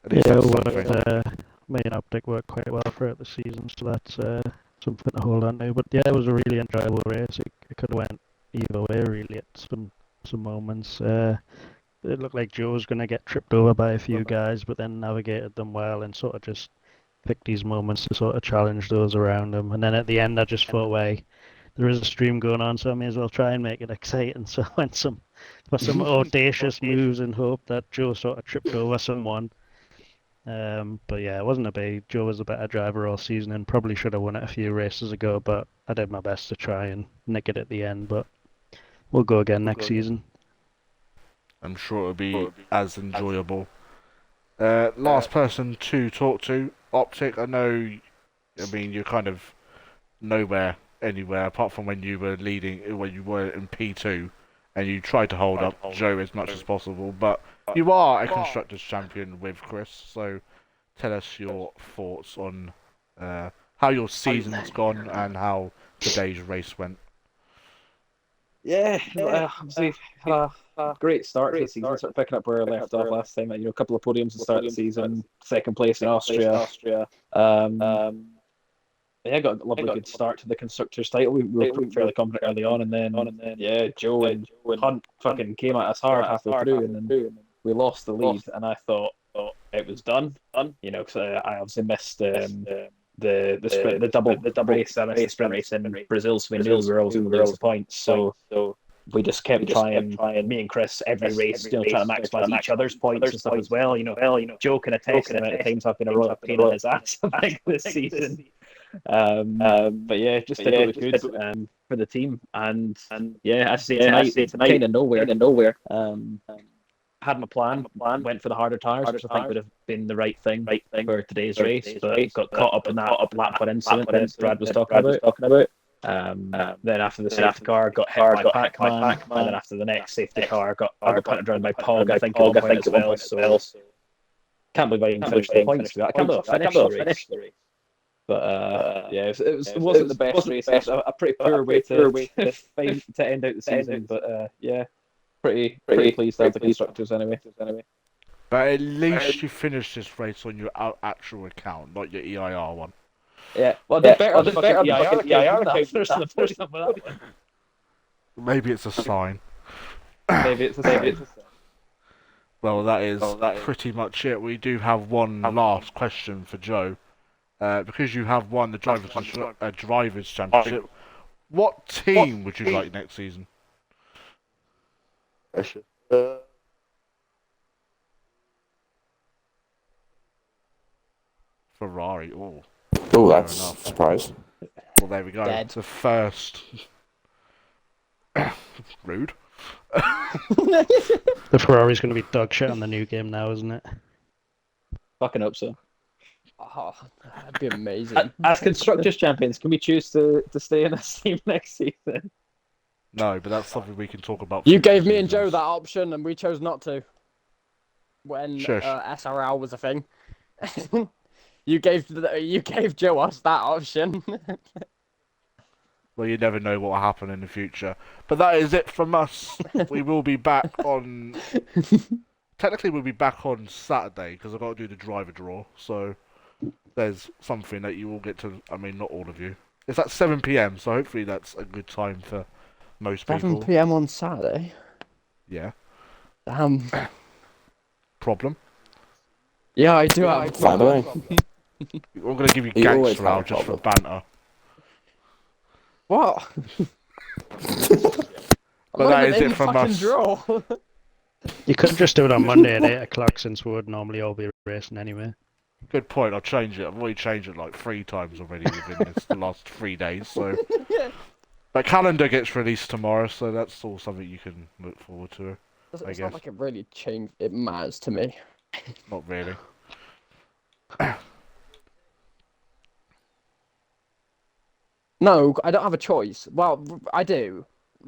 A: at least that's something.
G: Me and Optic worked quite well throughout the season, so that's something to hold on to. But yeah, it was a really enjoyable race. It could have went either way really at some moments. It looked like Joe was going to get tripped over by a few guys, but then navigated them well and sort of just picked these moments to sort of challenge those around him. And then at the end I just thought, there is a stream going on, so I may as well try and make it exciting. So I went for some audacious moves and hope that Joe sort of tripped over someone. But yeah, it wasn't a big. Joe was a better driver all season and probably should have won it a few races ago, but I did my best to try and nick it at the end. But we'll go again next season.
A: I'm sure it'll be as enjoyable. Last person to talk to, Optic. I mean, you're kind of nowhere, anywhere, apart from when you were leading, when you were in P2, and you tried to hold up Joe as much as possible, but you are a Constructors Champion with Kris, so tell us your thoughts on how your season's gone and how today's race went.
H: Yeah, obviously had a great start to the season, sort of picking up where I left off last time. A couple of podiums to start the season, second place in Austria. Yeah, got a lovely good start to the constructors' title. We were fairly confident early on, and then yeah, Joe and Hunt fucking came at us hard halfway through, and then we lost the lead, and I thought it was done. Because I obviously missed the sprint, the double race. I missed the sprint race in Brazil, so we knew we were always going to lose the points. So we just kept trying. Me and Kris every race, trying to maximise each other's points and stuff as well. Joe can attest to the amount of times I've been a royal pain in his ass I think this season. But yeah, just did what we could for the team, and yeah, I say tonight kind of nowhere. Had my plan, went for the harder tires, which I think would have been the right thing for today's race, but got caught up in that lap one incident that Brad was talking about. Then after the safety car, got hit by Pac-Man, and then after the next safety car, I got punted around by Pog, I think, at one point as well. So can't believe I even finished the points for that. I can't believe I finished the race. But yeah, it wasn't the best race. It was a pretty poor way to end out the season. But yeah, pretty pleased to have the constructors anyway.
A: But at least you finished this race on your actual account, not your EIR one.
H: Yeah, well, they're better on the EIR account.
A: Maybe it's a sign.
H: Maybe it's a sign.
A: Well, that is pretty much it. We do have one last question for Joe. Because you have won the Drivers' Championship, what team would you like next season? Ferrari. Oh,
C: that's a surprise.
A: Well, there we go.
F: Dead.
A: The first. Rude.
G: The Ferrari's going to be dog shit on the new game now, isn't it?
H: Fucking hope so.
F: Oh, that'd be amazing.
H: As constructors champions, can we choose to stay in this team next season?
A: No, but that's something we can talk about.
F: You gave me and Joe that option, and we chose not to. When
A: Shush.
F: SRL was a thing, you gave Joe us that option.
A: Well, you never know what will happen in the future. But that is it from us. We will be back on. Technically, we'll be back on Saturday because I've got to do the driver draw. So there's something that you will get to. I mean, not all of you. It's at 7 p.m. So hopefully that's a good time for most people.
F: 7 p.m. on Saturday.
A: Yeah.
F: Damn.
A: Problem.
F: Yeah, I do have a problem.
A: We're going to give you
C: You always
A: gangster
C: have a
A: out just for
C: problem.
A: banter.
F: What?
A: But that is it from us.
F: Draw.
G: You could just do it on Monday at 8 o'clock since we would normally all be racing anyway.
A: Good point. I'll change it. I've already changed it like 3 times already within the last 3 days. So, the calendar gets released tomorrow, so that's all something you can look forward to.
F: It's not like it really changed. It matters to me.
A: Not really.
F: No, I don't have a choice. Well, I do,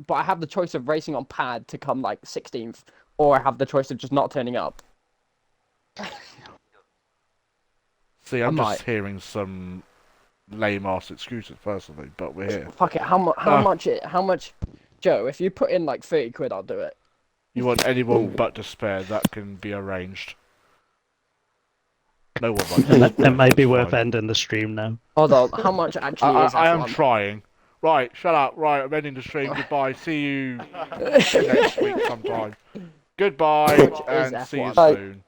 F: but I have the choice of racing on pad to come like 16th, or I have the choice of just not turning up.
A: See, I'm
F: I
A: just hearing some lame ass excuses personally, but we're here.
F: Fuck it. How much? Joe, if you put in like 30 quid, I'll do it.
A: You want anyone but to spare? That can be arranged. No one likes it.
G: It might be worth ending the stream now.
F: Hold on. How much actually is
A: I am
F: F1?
A: trying. Right, shut up. Right, I'm ending the stream. Goodbye. See you next week sometime. Goodbye,
F: How much is
A: and see you
F: F1?
A: soon.